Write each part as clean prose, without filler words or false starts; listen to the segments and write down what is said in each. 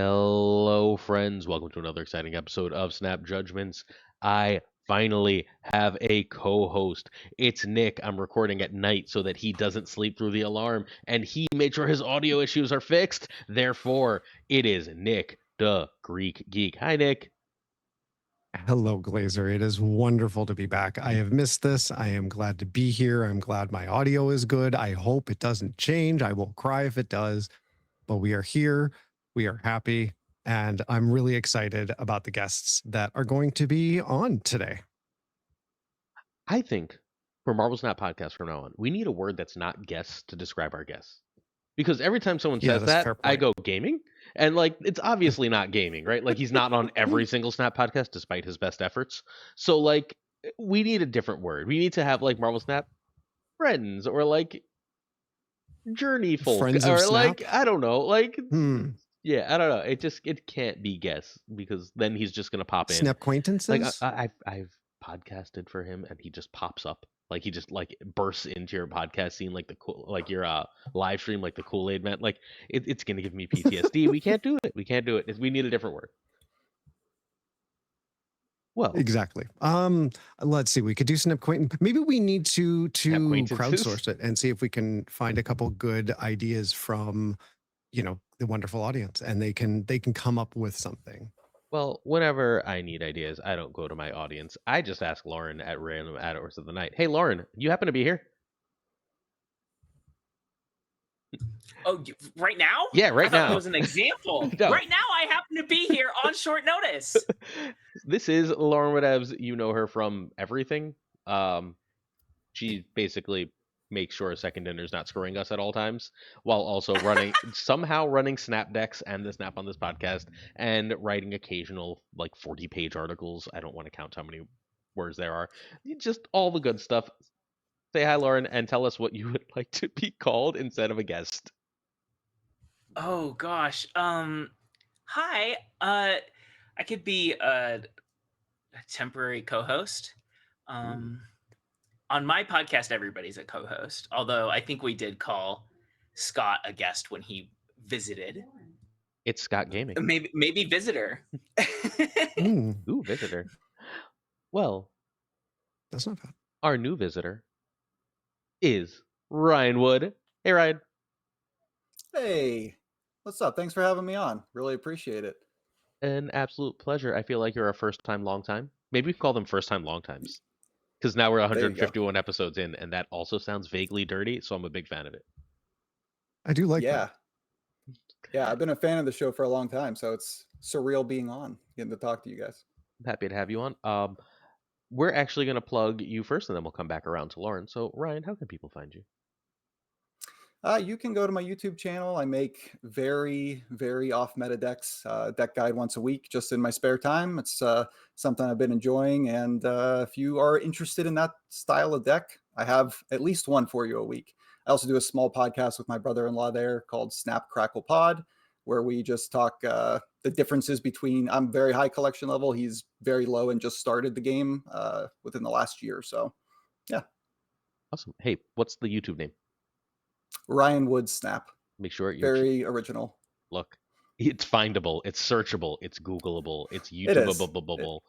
Hello, friends. Welcome to another exciting episode of Snap Judgments. I finally have a co host. It's Nick. I'm recording at night so that he doesn't sleep through the alarm, and he made sure his audio issues are fixed. Therefore, it is Nick, the Greek Geek. Hi, Nick. Hello, Glazer. It is wonderful to be back. I have missed this. I am glad to be here. I'm glad my audio is good. I hope it doesn't change. I will cry if it does, but we are here. We are happy. And I'm really excited about the guests that are going to be on today. I think for Marvel Snap Podcast from now on, we need a word that's not guests to describe our guests. Because every time someone Yeah, says that's a that, fair I point. go gaming, and like it's obviously not gaming, right? Like he's not on every single Snap podcast despite his best efforts. So like we need a different word. We need to have like Marvel Snap friends or like journey folk Friends of or Snap? like I don't know, like Hmm. yeah, I don't know. It can't be guess because then he's just gonna pop in. Snap Like acquaintances? I've podcasted for him and he just pops up. Like he just like bursts into your podcast scene like the cool like your live stream like the Kool-Aid man. Like it's gonna give me PTSD. We can't do it. We can't do it. We need a different word. Well, Exactly. Let's see. We could do Snap acquaintance. Maybe we need to acquaintances. crowdsource it and see if we can find a couple good ideas from the wonderful audience, and they can come up with something. Well, whenever I need ideas, I don't go to my audience. I just ask Lauren at random hours of the night. Hey, Lauren, you happen to be here? Oh, right now? Yeah, right I thought now. that was an example. No. Right now, I happen to be here on short notice. This is Lauren Whatevs. You know her from everything. She basically makes sure Second Dinner's not screwing us at all times, while also somehow running Snap decks and the Snap on this podcast, and writing occasional like 40-page articles. I don't want to count how many words there are. Just all the good stuff. Say hi, Lauren, and tell us what you would like to be called instead of a guest. Oh gosh. Hi. I could be a temporary co-host. On my podcast, everybody's a co-host. Although I think we did call Scott a guest when he visited. It's Scott Gaming. Maybe visitor. Ooh, visitor. Well, That's not bad. our new visitor is Ryan Wood. Hey, Ryan. Hey, what's up? Thanks for having me on. Really appreciate it. An absolute pleasure. I feel like you're a first time, long time. Maybe we call them first time, long times. Because now we're There you go. 151 episodes in, and that also sounds vaguely dirty, so I'm a big fan of it. I do like that. Yeah. Yeah, I've been a fan of the show for a long time, so it's surreal being on, getting to talk to you guys. I'm happy to have you on. We're actually going to plug you first, and then we'll come back around to Lauren. So, Ryan, how can people find you? You can go to my YouTube channel. I make very, very off meta decks, deck guide once a week, just in my spare time. It's something I've been enjoying. And if you are interested in that style of deck, I have at least one for you a week. I also do a small podcast with my brother-in-law there called Snap Crackle Pod, where we just talk the differences between, I'm very high collection level. He's very low and just started the game within the last year. So yeah. Awesome. Hey, what's the YouTube name? Ryan Wood Snap. Make sure you're very original. Look, it's findable, it's searchable, it's Googleable, it's It is. YouTubeable.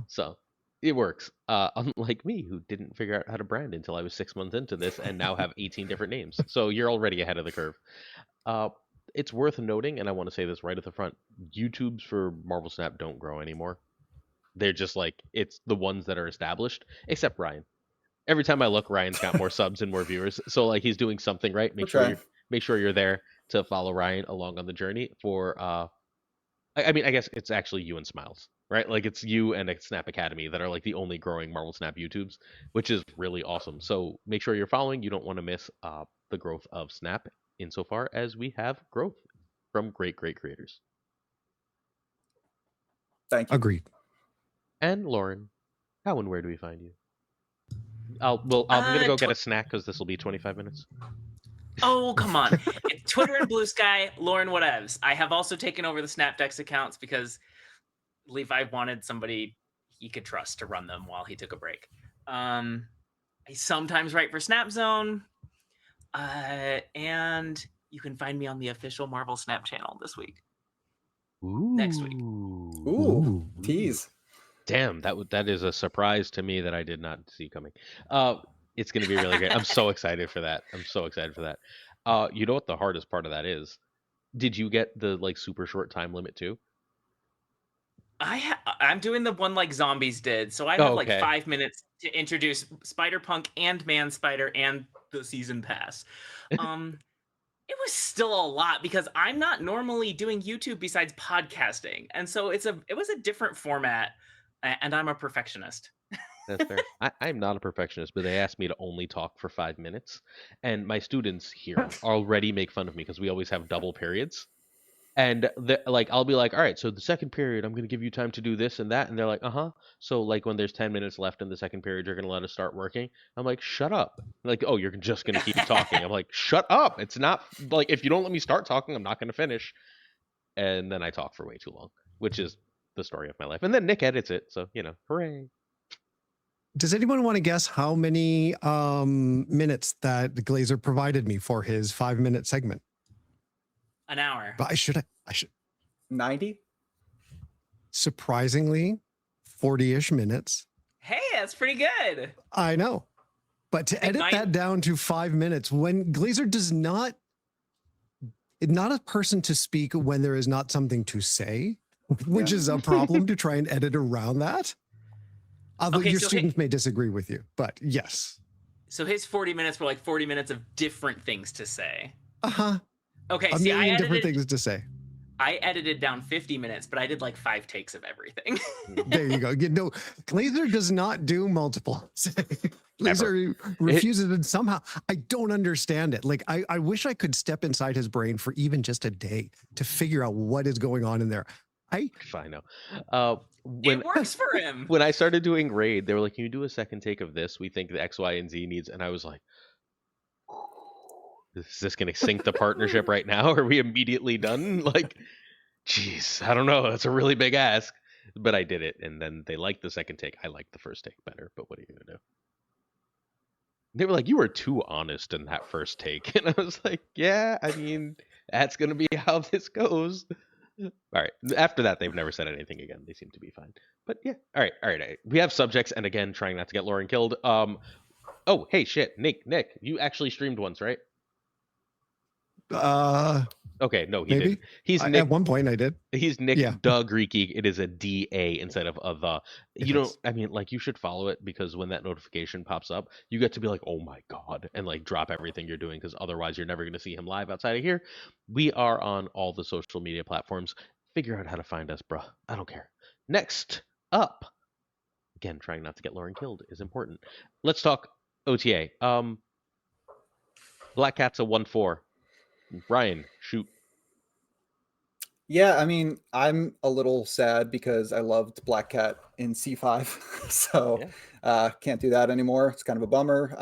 So it works. Unlike me, who didn't figure out how to brand until I was 6 months into this, and now have 18 different names. So you're already ahead of the curve. It's worth noting, and I want to say this right at the front: YouTubes for Marvel Snap don't grow anymore. They're just like it's the ones that are established, except Ryan. Every time I look, Ryan's got more subs and more viewers. So like he's doing something right. Make sure you're there to follow Ryan along on the journey for I mean, I guess it's actually you and Smiles, right? Like it's you and Snap Academy that are like the only growing Marvel Snap YouTubes, which is really awesome. So make sure you're following. You don't want to miss the growth of Snap insofar as we have growth from great creators. Thank you. Agreed. And Lauren, how and where do we find you? I'm gonna go get a snack because this will be 25 minutes. Oh, come on. It's Twitter and BlueSky, Lauren Whatevs. I have also taken over the SnapDex accounts because Levi wanted somebody he could trust to run them while he took a break. I sometimes write for SnapZone. And you can find me on the official Marvel Snap channel this week. next week. Ooh, tease. Damn, that is a surprise to me that I did not see coming. It's going to be really great. I'm so excited for that. I'm so excited for that. You know what the hardest part of that is? Did you get the like super short time limit too? I'm doing the one like zombies did, so I Oh, have like okay. 5 minutes to introduce Spider-Punk and Man Spider and the season pass. It was still a lot because I'm not normally doing YouTube besides podcasting, and so it was a different format, and I'm a perfectionist. That's fair. I'm not a perfectionist, but they asked me to only talk for 5 minutes, and my students here already make fun of me because we always have double periods. And like I'll be like, all right, so the second period, I'm gonna give you time to do this and that, and they're like, So like when there's 10 minutes left in the second period, you're gonna let us start working. I'm like, shut up. Like, oh, you're just gonna keep talking. I'm like, shut up. It's not like if you don't let me start talking, I'm not gonna finish. And then I talk for way too long, which is the story of my life. And then Nick edits it, so hooray. Does anyone want to guess how many minutes that the Glazer provided me for his 5-minute segment? An hour. But I should 90? Surprisingly, 40-ish minutes. Hey, that's pretty good. I know. But to edit that down to 5 minutes, when Glazer does not a person to speak when there is not something to say, which is a problem to try and edit around that. Although your students may disagree with you, but yes. So his 40 minutes were like 40 minutes of different things to say. Uh-huh. Okay, a million different things to say. I edited down 50 minutes, but I did like 5 takes of everything. There you go. Glazer does not do multiple. Glazer refuses it somehow. I don't understand it. Like, I wish I could step inside his brain for even just a day to figure out what is going on in there. I know. It works for him. When I started doing raid, they were like, "Can you do a second take of this? We think the X, Y, and Z needs." And I was like, "Is this going to sink the partnership right now? Are we immediately done?" Like, jeez, I don't know. That's a really big ask, but I did it, and then they liked the second take. I liked the first take better, but what are you gonna do? They were like, "You were too honest in that first take," and I was like, "Yeah, I mean, that's gonna be how this goes." All right. After that, they've never said anything again. They seem to be fine. But yeah. All right. We have subjects, and again, trying not to get Lauren killed. Oh, hey, shit, Nick, you actually streamed once, right? Okay, no, he didn't. He's Nick. At one point, I did. He's Nick Greeky. It is a DA instead of a the. You don't. I mean, like, you should follow it because when that notification pops up, you get to be like, oh my god, and like drop everything you're doing because otherwise you're never going to see him live outside of here. We are on all the social media platforms. Figure out how to find us, bruh. I don't care. Next up, again, trying not to get Lauren killed is important. Let's talk OTA. Black Cat's a 1-4. Ryan, shoot. Yeah, I mean, I'm a little sad because I loved Black Cat in C5, so can't do that anymore. It's kind of a bummer.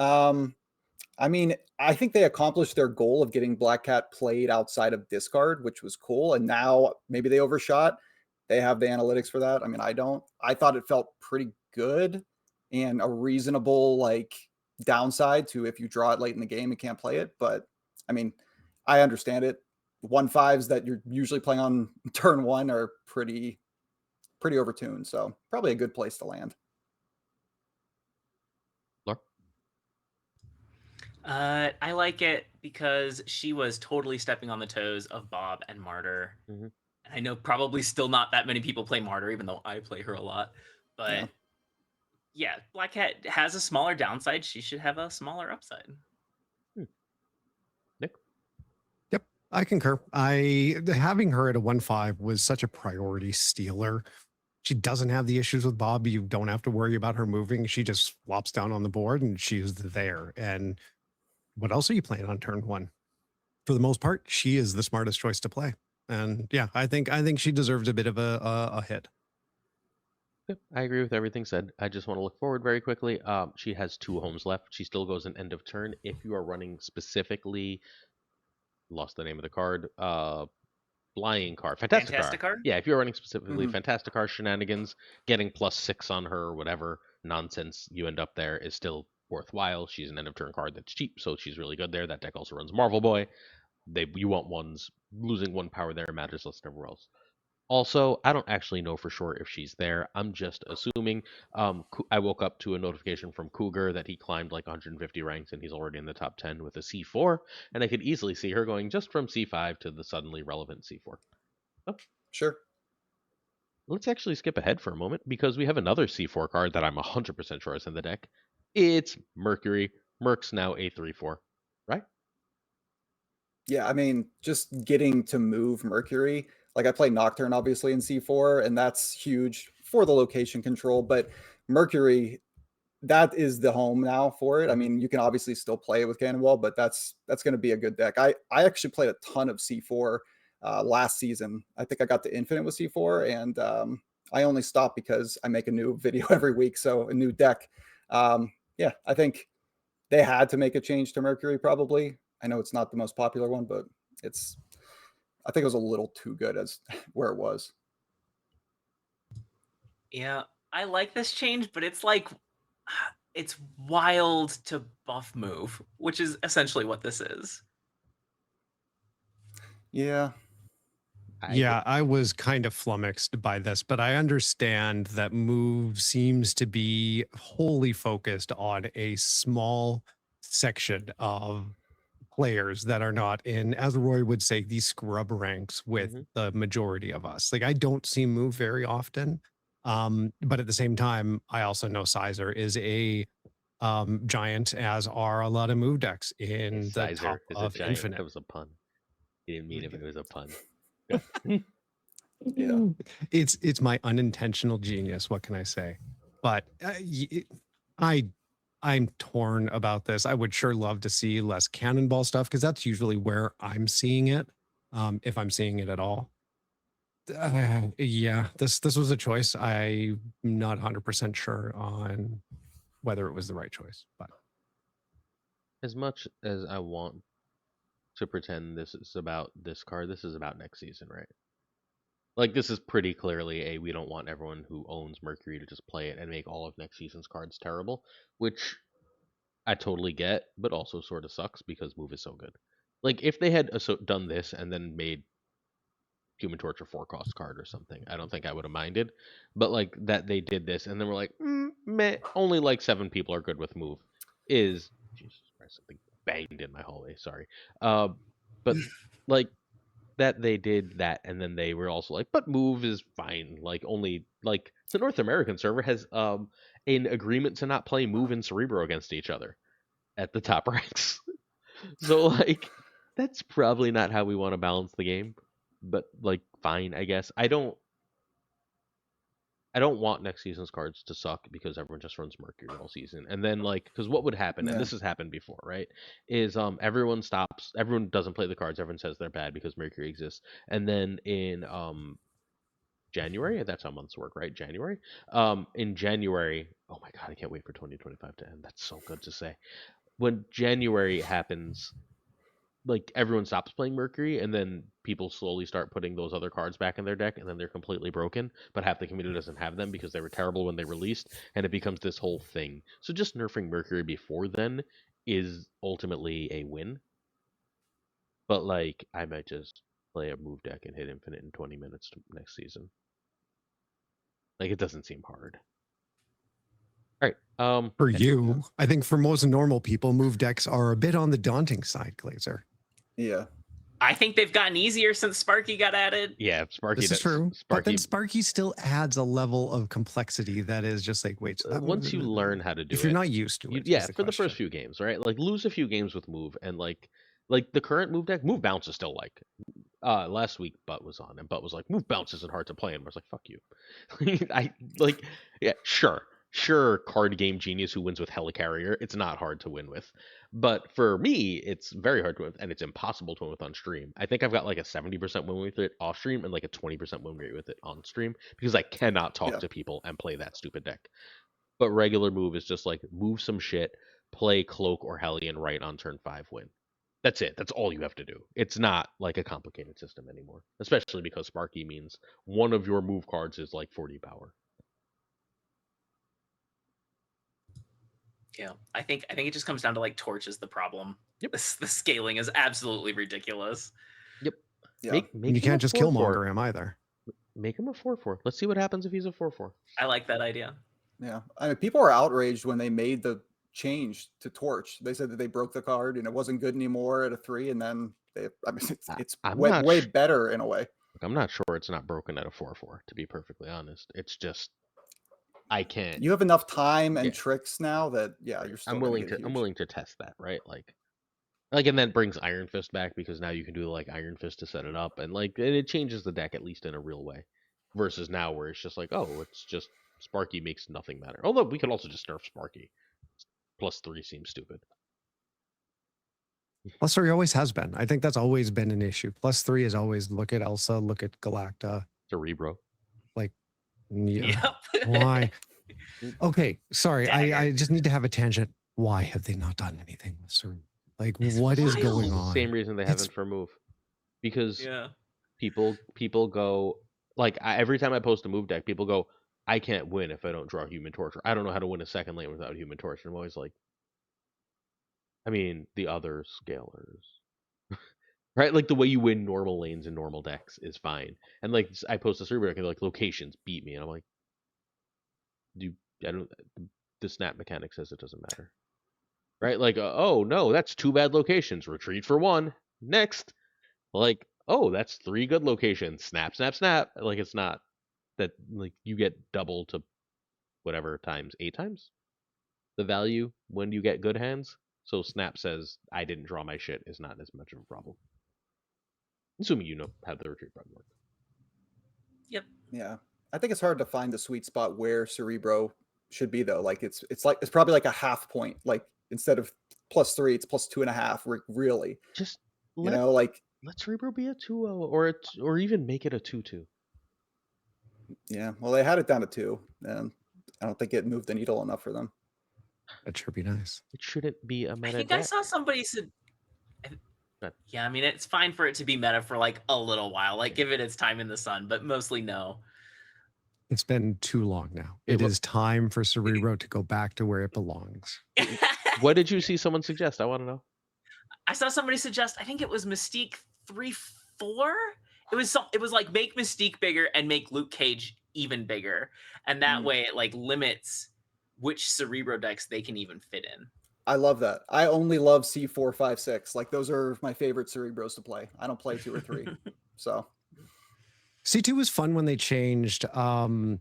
I mean, I think they accomplished their goal of getting Black Cat played outside of discard, which was cool. And now maybe they overshot. They have the analytics for that. I mean, I don't. I thought it felt pretty good and a reasonable like downside to if you draw it late in the game and can't play it. But I mean, I understand it. 1/5s that you're usually playing on turn 1 are pretty overtuned. So probably a good place to land. I like it because she was totally stepping on the toes of Bob and Martyr. Mm-hmm. And I know probably still not that many people play Martyr, even though I play her a lot. But yeah, Black Cat has a smaller downside. She should have a smaller upside. Nick? Yep, I concur. Having her at a 1/5 was such a priority stealer. She doesn't have the issues with Bob. You don't have to worry about her moving. She just flops down on the board and she's there. And what else are you playing on turn 1? For the most part, she is the smartest choice to play. And yeah, I think she deserves a bit of a hit. I agree with everything said. I just want to look forward very quickly. She has 2 homes left. She still goes in end of turn. If you are running specifically, lost the name of the card, flying card, Fantastic card. Yeah, if you're running specifically Fantastic Car shenanigans, getting +6 on her or whatever nonsense you end up there is still worthwhile. She's an end of turn card that's cheap, so she's really good there. That deck also runs Marvel Boy. You want ones. Losing 1 power there matters less than everywhere else. Also, I don't actually know for sure if she's there. I'm just assuming. I woke up to a notification from Cougar that he climbed like 150 ranks and he's already in the top 10 with a C4, and I could easily see her going just from C5 to the suddenly relevant C4. Oh, Sure. let's actually skip ahead for a moment because we have another C4 card that I'm 100% sure is in the deck. It's Mercury. Merc's now a 3/4, right? Yeah, I mean, just getting to move Mercury. Like I play Nocturne obviously in C4, and that's huge for the location control. But Mercury, that is the home now for it. I mean, you can obviously still play it with Cannonball, but that's going to be a good deck. I actually played a ton of C4 last season. I think I got to Infinite with C4, and I only stopped because I make a new video every week, so a new deck. Yeah, I think they had to make a change to Mercury probably. I know it's not the most popular one, but I think it was a little too good as where it was. Yeah, I like this change, but it's like it's wild to buff move, which is essentially what this is. Yeah. I was kind of flummoxed by this, but I understand that move seems to be wholly focused on a small section of players that are not in, as Roy would say, these scrub ranks with the majority of us. Like I don't see move very often. But at the same time, I also know Sizer is a giant, as are a lot of move decks in the Sizer top is of a giant. Infinite. That was a pun. He didn't mean it, but it was a pun. Yeah. It's my unintentional genius. What can I say? But I'm torn about this. I would sure love to see less Cannonball stuff because that's usually where I'm seeing it, if I'm seeing it at all. Yeah, this was a choice. I'm not 100% sure on whether it was the right choice, but As much as I want to pretend this is about this card, this is about next season, right? Like this is pretty clearly a we don't want everyone who owns Mercury to just play it and make all of next season's cards terrible, which I totally get, but also sort of sucks because move is so good. Like if they had done this and then made Human Torch a 4-cost card or something, I don't think I would have minded. But like that they did this and then we're like, meh, only like 7 people are good with move. Is Jesus Christ, something banged in my hallway. Sorry, but like that they did that and then they were also like, but move is fine. Like only like the North American server has an agreement to not play move and Cerebro against each other at the top ranks. So like that's probably not how we want to balance the game. But like fine, I guess. I don't want next season's cards to suck because everyone just runs Mercury all season. And then like because what would happen, and Yeah. this has happened before, right? Is everyone doesn't play the cards, everyone says they're bad because Mercury exists. And then in January, that's how months work, right? January. In January, oh my god, I can't wait for 2025 to end. That's so good to say. When January happens, like everyone stops playing Mercury, and then people slowly start putting those other cards back in their deck, and then they're completely broken. But half the community doesn't have them because they were terrible when they released, and it becomes this whole thing. So just nerfing Mercury before then is ultimately a win. But like, I might just play a move deck and hit Infinite in 20 minutes next season. Like, it doesn't seem hard. All right. for you, I think for most normal people, move decks are a bit on the daunting side, Glazer. Yeah. I think they've gotten easier since Sparky got added. Yeah, Sparky. This is true. But then Sparky. Sparky still adds a level of complexity that is just like, wait. So Once you learn how to do it, if you're not used to it, yeah, is the for the first question. few games, right? Like lose a few games with move, and like the current move deck, move bounce is still like. Last week Butt was on, and Butt was like, "Move bounce isn't hard to play," and I was like, "Fuck you." I like, yeah, sure, card game genius who wins with Helicarrier, it's not hard to win with, but for me, it's very hard to win with, and it's impossible to win with on stream. I think I've got like a 70% win with it off stream and like a 20% win rate with it on stream because I cannot talk to people and play that stupid deck. But regular move is just like move some shit, play Cloak or Hellion right on turn 5, win. That's it. That's all you have to do. It's not like a complicated system anymore, especially because Sparky means one of your move cards is like 40 power. Yeah, I think it just comes down to like Torch is the problem. Yep. The scaling is absolutely ridiculous. Yep. Yeah. And you can't just Killmonger him either. Make him a 4/4. Let's see what happens if he's a 4/4. I like that idea. Yeah, I mean, people were outraged when they made the change to Torch. They said that they broke the card and it wasn't good anymore at a 3, and then I mean, it's I'm way, not way sh- better in a way. I'm not sure it's not broken at a 4/4. To be perfectly honest, it's just I can't. You have enough time and Yeah. tricks now that you're still I'm gonna willing get to. I'm huge. willing to test that, right? Like, and that brings Iron Fist back because now you can do like Iron Fist to set it up, and like it changes the deck at least in a real way, versus now where it's just like, oh, it's just Sparky makes nothing matter. Although we could also just nerf Sparky. +3 seems stupid. +3 always has been. I think that's always been an issue. +3 is always look at Elsa, look at Galacta. Cerebro. Like, yeah. Yep. Why? Okay, sorry. Dagger. I just need to have a tangent. Why have they not done anything with Cerebro? Like, what is wild. going on? Same reason they It's- haven't for move, because Yeah. people go like every time I post a move deck, people go, I can't win if I don't draw Human Torch. Or I don't know how to win a second lane without Human Torch. And I'm always like, I mean, the other scalers, right? Like the way you win normal lanes in normal decks is fine. And like I post a Cerebro deck and like locations beat me, and I'm like, I don't. The snap mechanic says it doesn't matter, right? Like, oh no, that's 2 bad locations. Retreat for 1. Next, like, oh, that's 3 good locations. Snap, snap, snap. Like it's not that like you get double to whatever times 8 times the value when you get good hands. So snap says I didn't draw my shit is not as much of a problem. Assuming you know how the retreat button works. Yep. Yeah, I think it's hard to find the sweet spot where Cerebro should be though. Like it's probably like a half point. Like instead of +3, it's +2.5. Really, Just you know, like let Cerebro be a 2/0 or even make it a 2/2. yeah. Well, they had it down to 2, and I don't think it moved the needle enough for them. That should be nice. It shouldn't be a I meta think deck. I saw somebody said. Good. Yeah, I mean it's fine for it to be meta for like a little while, like give it its time in the sun, but mostly no. It's been too long now. It is time for Cerebro to go back to where it belongs. What did you see someone suggest? I want to know. I saw somebody suggest. I think it was Mystique 3/4. It was like make Mystique bigger and make Luke Cage even bigger, and that way it like limits which Cerebro decks they can even fit in. I love that. I only love C4, 5, 6. Like those are my favorite Cerebros to play. I don't play 2 or 3. So C2 was fun when they changed M'Baku.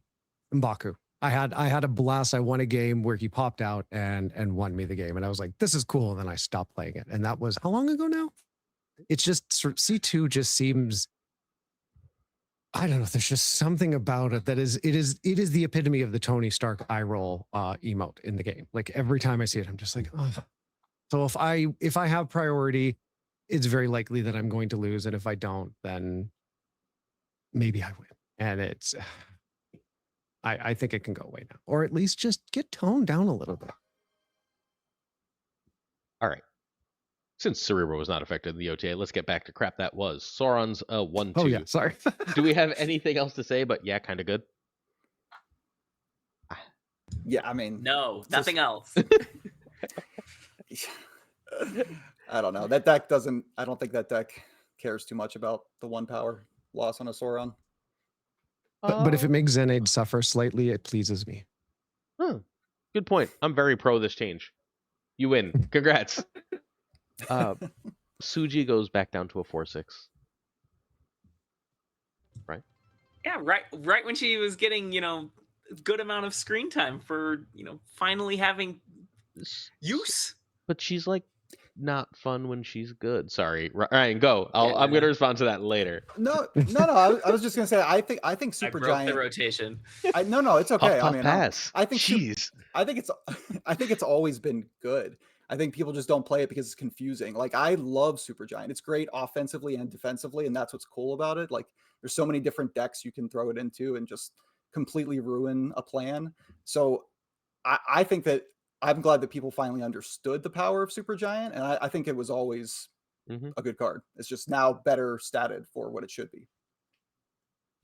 I had a blast. I won a game where he popped out and won me the game, and I was like, "This is cool." And then I stopped playing it, and that was how long ago now? It's just C2 just seems. I don't know. There's just something about it that it is the epitome of the Tony Stark eye roll emote in the game. Like every time I see it, I'm just like, oh. So if I have priority, it's very likely that I'm going to lose, and if I don't, then maybe I win. And it's, I think it can go away now, or at least just get toned down a little bit. All right. Since Cerebro was not affected in the OTA, let's get back to crap that was. Sauron's 1/2. Oh yeah, sorry. Do we have anything else to say? But yeah, kind of good. yeah, I mean, No, nothing else. I don't know. That deck doesn't. I don't think that deck cares too much about the 1 power loss on a Sauron. But if it makes Xenade suffer slightly, it pleases me. Good point. I'm very pro this change. You win. Congrats. Suji goes back down to a 4/6. Right? Yeah, right when she was getting, a good amount of screen time for, finally having use. But she's like not fun when she's good. Sorry, Ryan, go. I'm gonna respond to that later. No. I was just gonna say. I think I Super broke Giant. the rotation. No, it's okay. Puff, I mean, pass. I think. Jeez. I think it's always been good. I think people just don't play it because it's confusing. Like I love Super Giant. It's great offensively and defensively, and that's what's cool about it. Like there's so many different decks you can throw it into and just completely ruin a plan. So I think that I'm glad that people finally understood the power of Super Giant, and I think it was always a good card. It's just now better statted for what it should be.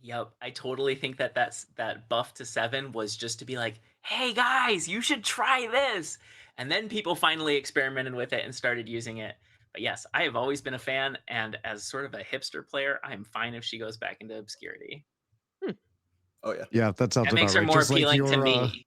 Yep, I totally think that buff to 7 was just to be like, hey guys, you should try this. And then people finally experimented with it and started using it. But yes, I have always been a fan, and as sort of a hipster player, I'm fine if she goes back into obscurity. Oh yeah, Yeah, that sounds That about makes her right. more Just like appealing to your, me.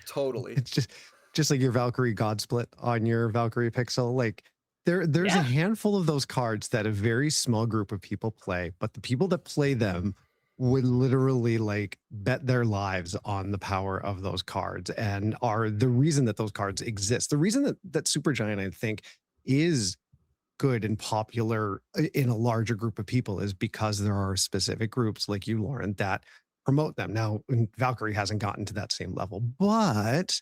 totally. it's just like your Valkyrie God Split on your Valkyrie Pixel. Like there's a Yeah. handful of those cards that a very small group of people play, but the people that play them would literally like bet their lives on the power of those cards and are the reason that those cards exist. The reason that Supergiant, I think, is good and popular in a larger group of people is because there are specific groups like you, Lauren, that promote them. Now, Valkyrie hasn't gotten to that same level, but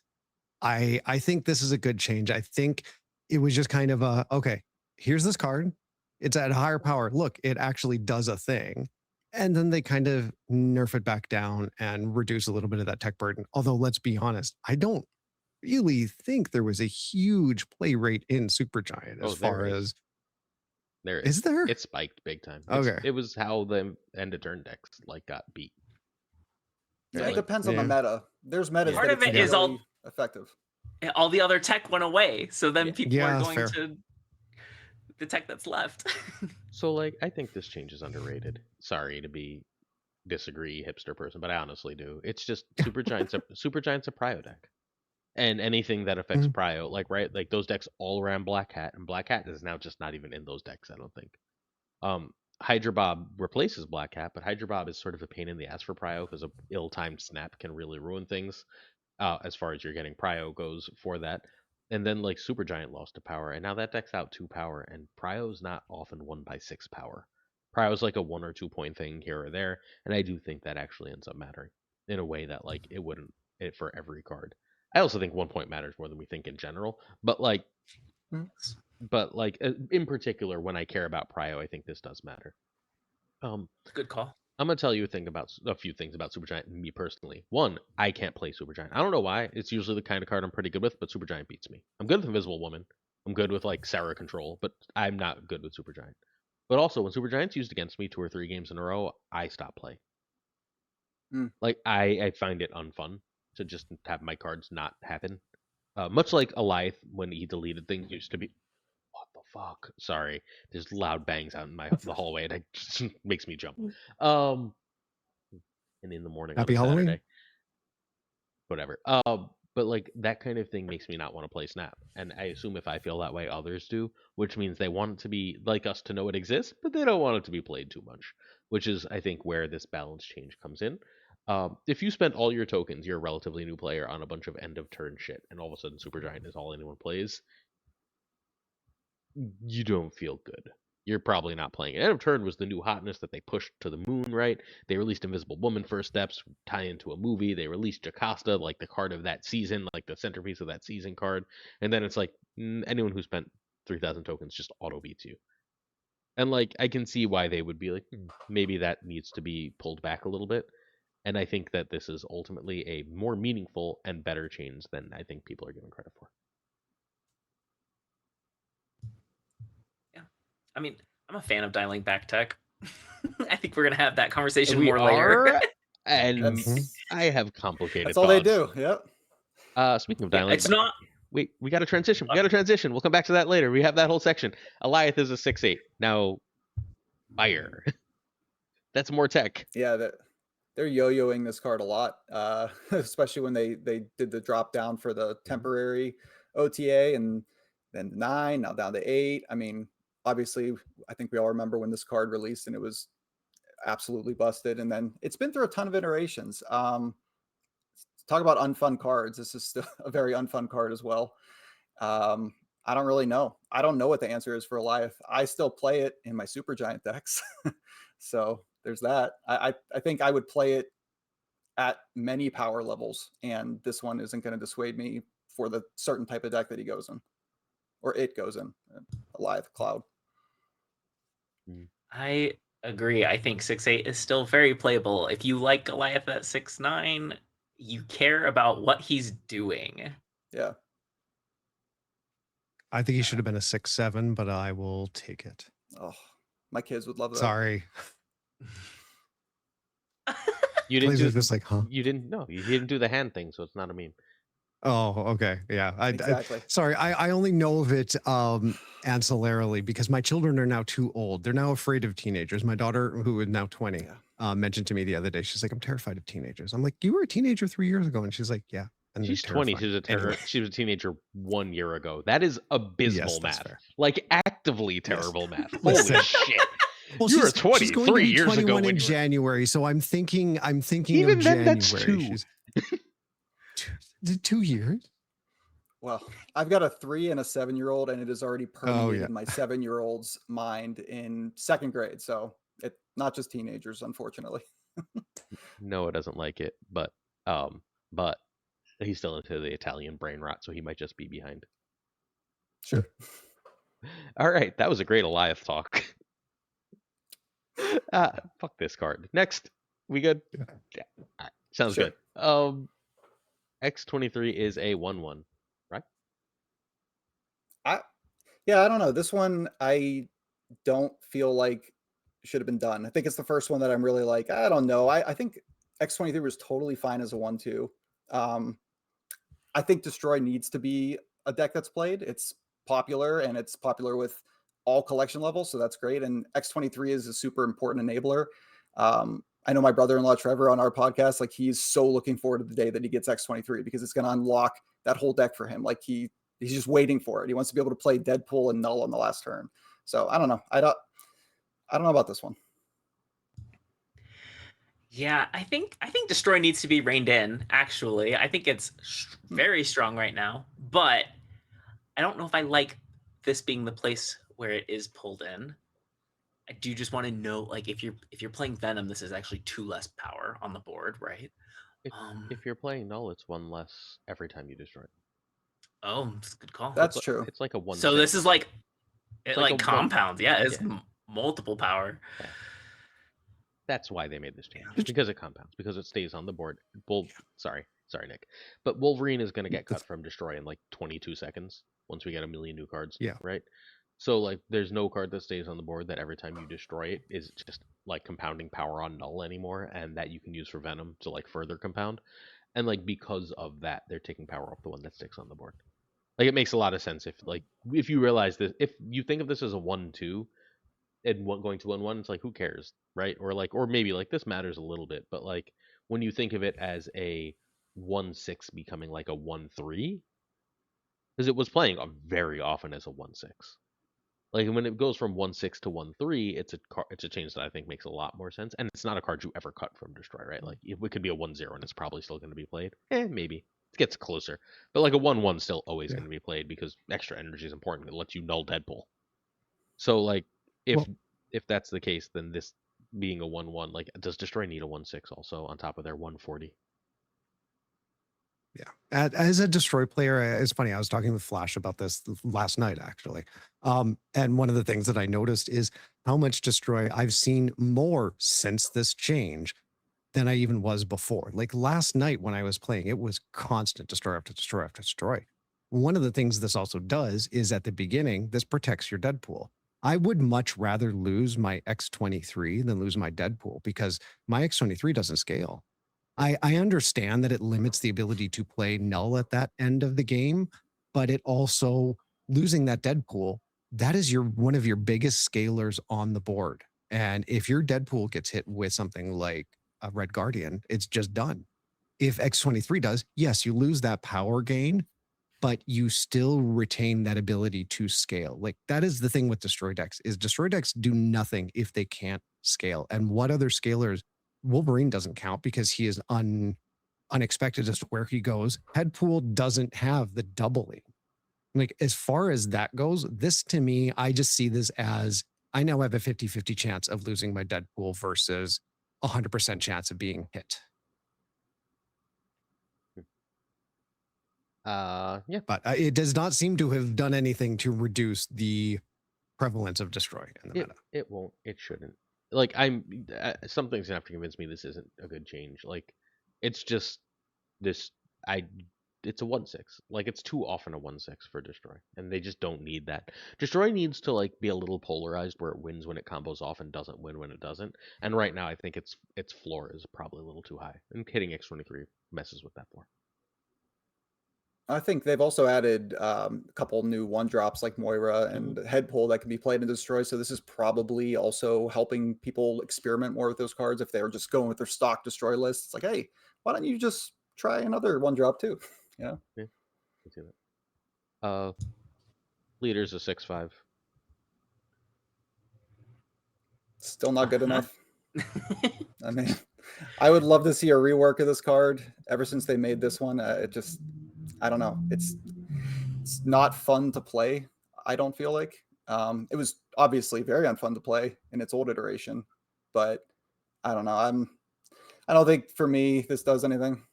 I think this is a good change. I think it was just kind of a, okay, here's this card. It's at higher power. Look, it actually does a thing. And then they kind of nerf it back down and reduce a little bit of that tech burden. Although, let's be honest, I don't really think there was a huge play rate in Supergiant as far as there is there? It spiked big time. Okay. It was how the end of turn decks like got beat. Yeah, Like, it depends on the yeah. meta. There's metas Part that of it's it is all- really effective. All the other tech went away, so then people Yeah, are going fair. to the tech that's left. So like I think this change is underrated. Sorry to disagree hipster person, but I honestly do. It's just Supergiant's a prio deck. And anything that affects prio, like right, like those decks all around Black Hat, and Black Hat is now just not even in those decks, I don't think. Hydra Bob replaces Black Hat, but Hydra Bob is sort of a pain in the ass for prio because a ill-timed snap can really ruin things. As far as you're getting prio goes for that. And then like Supergiant lost to power, and now that deck's out 2 power, and prio's not often won by 6 power. Prio's like a 1 or 2 point thing here or there, and I do think that actually ends up mattering in a way that like it wouldn't for every card. I also think 1 point matters more than we think in general, but like in particular when I care about prio, I think this does matter. Good call. I'm gonna tell you a few things about Supergiant and me personally. One, I can't play Supergiant. I don't know why. It's usually the kind of card I'm pretty good with, but Supergiant beats me. I'm good with Invisible Woman. I'm good with like Sarah Control, but I'm not good with Supergiant. But also, when Supergiant's used against me 2 or 3 games in a row, I stop playing. Like I find it unfun to just have my cards not happen. Much like Eliath when he deleted things used to be. What the fuck? Sorry, there's loud bangs out in the hallway, and it just makes me jump. And in the morning, Happy on a Halloween. Saturday, whatever. But like that kind of thing makes me not want to play Snap, and I assume if I feel that way, others do, which means they want it to be like us to know it exists, but they don't want it to be played too much, which is I think where this balance change comes in. If you spend all your tokens, you're a relatively new player on a bunch of end of turn shit, and all of a sudden Supergiant is all anyone plays, you don't feel good. You're probably not playing it. End of turn was the new hotness that they pushed to the moon, right? They released Invisible Woman first steps, tie into a movie. They released Jocasta, like the card of that season, like the centerpiece of that season card. And then it's like anyone who spent 3,000 tokens just auto beats you. And like I can see why they would be like, maybe that needs to be pulled back a little bit. And I think that this is ultimately a more meaningful and better change than I think people are giving credit for. I mean, I'm a fan of dialing back tech. I think we're gonna have that conversation We more later. And I have complicated That's all they thoughts. do. Yep. Speaking of Yeah, dialing, it's not. Wait, we got to transition. We got to transition. We'll come back to that later. We have that whole section. Eliath is a 6/8. Now, fire. That's more tech. Yeah, they're yo-yoing this card a lot, especially when they did the drop down for the temporary OTA and then 9, now down to 8. I mean, obviously, I think we all remember when this card released and it was absolutely busted. And then it's been through a ton of iterations. Talk about unfun cards. This is still a very unfun card as well. I don't really know. I don't know what the answer is for Eliath. I still play it in my Supergiant decks. So there's that. I think I would play it at many power levels, and this one isn't going to dissuade me for the certain type of deck that he goes in, or it goes in. Eliath Cloud. I agree. I think 6/8 is still very playable. If you like Goliath at 6/9, you care about what he's doing. Yeah. I think he should have been a 6/7, but I will take it. Oh, my kids would love that. Sorry. You didn't do just like, huh? You didn't do the hand thing, so it's not a meme. Oh, okay. Yeah. Exactly. Sorry, I only know of it ancillarily because my children are now too old. They're now afraid of teenagers. My daughter, who is now 20, mentioned to me the other day. She's like, I'm terrified of teenagers. I'm like, you were a teenager 3 years ago. And she's like, yeah. And She's 20. She was she was a teenager 1 year ago. That is abysmal Yes, that's math. fair. Like actively terrible math. Listen. Holy shit. Well, You were she's 20 going to 3 be years 21 ago in when you were... January. So I'm thinking Even of then, January. that's 2. She's 2 years. Well, I've got a 3 and a 7-year-old, and it has already permeated yeah. my 7-year-old's mind in 2nd grade. So it's not just teenagers, unfortunately. Noah doesn't like it, but he's still into the Italian brain rot, so he might just be behind. Sure. All right, that was a great Eliath talk. Fuck this card. Next, we good? Yeah. Yeah. All right. Sounds Sure. good. X23 is a 1/1, right? Yeah, I don't know. This one I don't feel like should have been done. I think it's the first one that I'm really like, I don't know. I think X23 was totally fine as a 1/2. I think Destroy needs to be a deck that's played. It's popular, and it's popular with all collection levels, so that's great. And X23 is a super important enabler. I know my brother-in-law Trevor on our podcast, like he's so looking forward to the day that he gets X23 because it's going to unlock that whole deck for him. Like he's just waiting for it. He wants to be able to play Deadpool and Null on the last turn. So I don't know. I don't know about this one. Yeah, I think Destroy needs to be reined in, actually. I think it's very strong right now, but I don't know if I like this being the place where it is pulled in. I do just want to know, like, if you're playing Venom, this is actually 2 less power on the board, right? If you're playing Null, it's 1 less every time you destroy it. Oh, that's a good call. That's true. It's like a 1/6. So this is like it like like a compounds. Yeah, it's yeah. multiple power. Yeah. That's why they made this change. Because it compounds. Because it stays on the board. Sorry, Nick. But Wolverine is going to get cut from Destroy in like 22 seconds once we get a million new cards. Yeah. Right? So like there's no card that stays on the board that every time you destroy it is just like compounding power on Null anymore, and that you can use for Venom to like further compound. And like because of that, they're taking power off the one that sticks on the board. Like it makes a lot of sense if you realize this, if you think of this as a 1/2 and going to 1/1, it's like who cares, right? Or maybe like this matters a little bit, but like when you think of it as a 1/6 becoming like a 1/3, because it was playing very often as a 1/6. Like when it goes from 1/6 to 1/3, it's a change that I think makes a lot more sense, and it's not a card you ever cut from Destroy, right? Like it could be a 1/0 and it's probably still going to be played. Maybe it gets closer, but like a 1/1 still always going to be played because extra energy is important. It lets you null Deadpool. So like if that's the case, then this being a 1/1, like does Destroy need a 1/6 also on top of their 140? Yeah. As a Destroy player, it's funny. I was talking with Flash about this last night, actually. And one of the things that I noticed is how much Destroy I've seen more since this change than I even was before. Like last night when I was playing, it was constant Destroy after Destroy after Destroy. One of the things this also does is at the beginning, this protects your Deadpool. I would much rather lose my X23 than lose my Deadpool because my X23 doesn't scale. I understand that it limits the ability to play Null at that end of the game, but it also, losing that Deadpool, that is one of your biggest scalers on the board. And if your Deadpool gets hit with something like a Red Guardian, it's just done. If X23 does, yes, you lose that power gain, but you still retain that ability to scale. Like that is the thing with Destroy decks, is Destroy decks do nothing if they can't scale. And what other scalers? Wolverine doesn't count because he is unexpected as to where he goes. Deadpool doesn't have the doubling. Like as far as that goes, this to me, I just see this as I now have a 50-50 chance of losing my Deadpool versus 100% chance of being hit. Yeah. But it does not seem to have done anything to reduce the prevalence of Destroy in the meta. It won't. It shouldn't. Like something's gonna have to convince me this isn't a good change. Like it's just this. It's a 1/6. Like it's too often a 1/6 for Destroy, and they just don't need that. Destroy needs to like be a little polarized where it wins when it combos off and doesn't win when it doesn't. And right now, I think its floor is probably a little too high, and hitting X23 messes with that floor. I think they've also added a couple new one drops like Moira and Head Pull that can be played and destroyed. So this is probably also helping people experiment more with those cards if they're just going with their stock destroy list. It's like, hey, why don't you just try another one drop too? You know? Yeah, I see that. Leader's a 6/5. Still not good enough. I mean, I would love to see a rework of this card. Ever since they made this one, it just, I don't know. It's not fun to play. I don't feel like it was obviously very unfun to play in its old iteration, but I don't know. I don't think for me this does anything.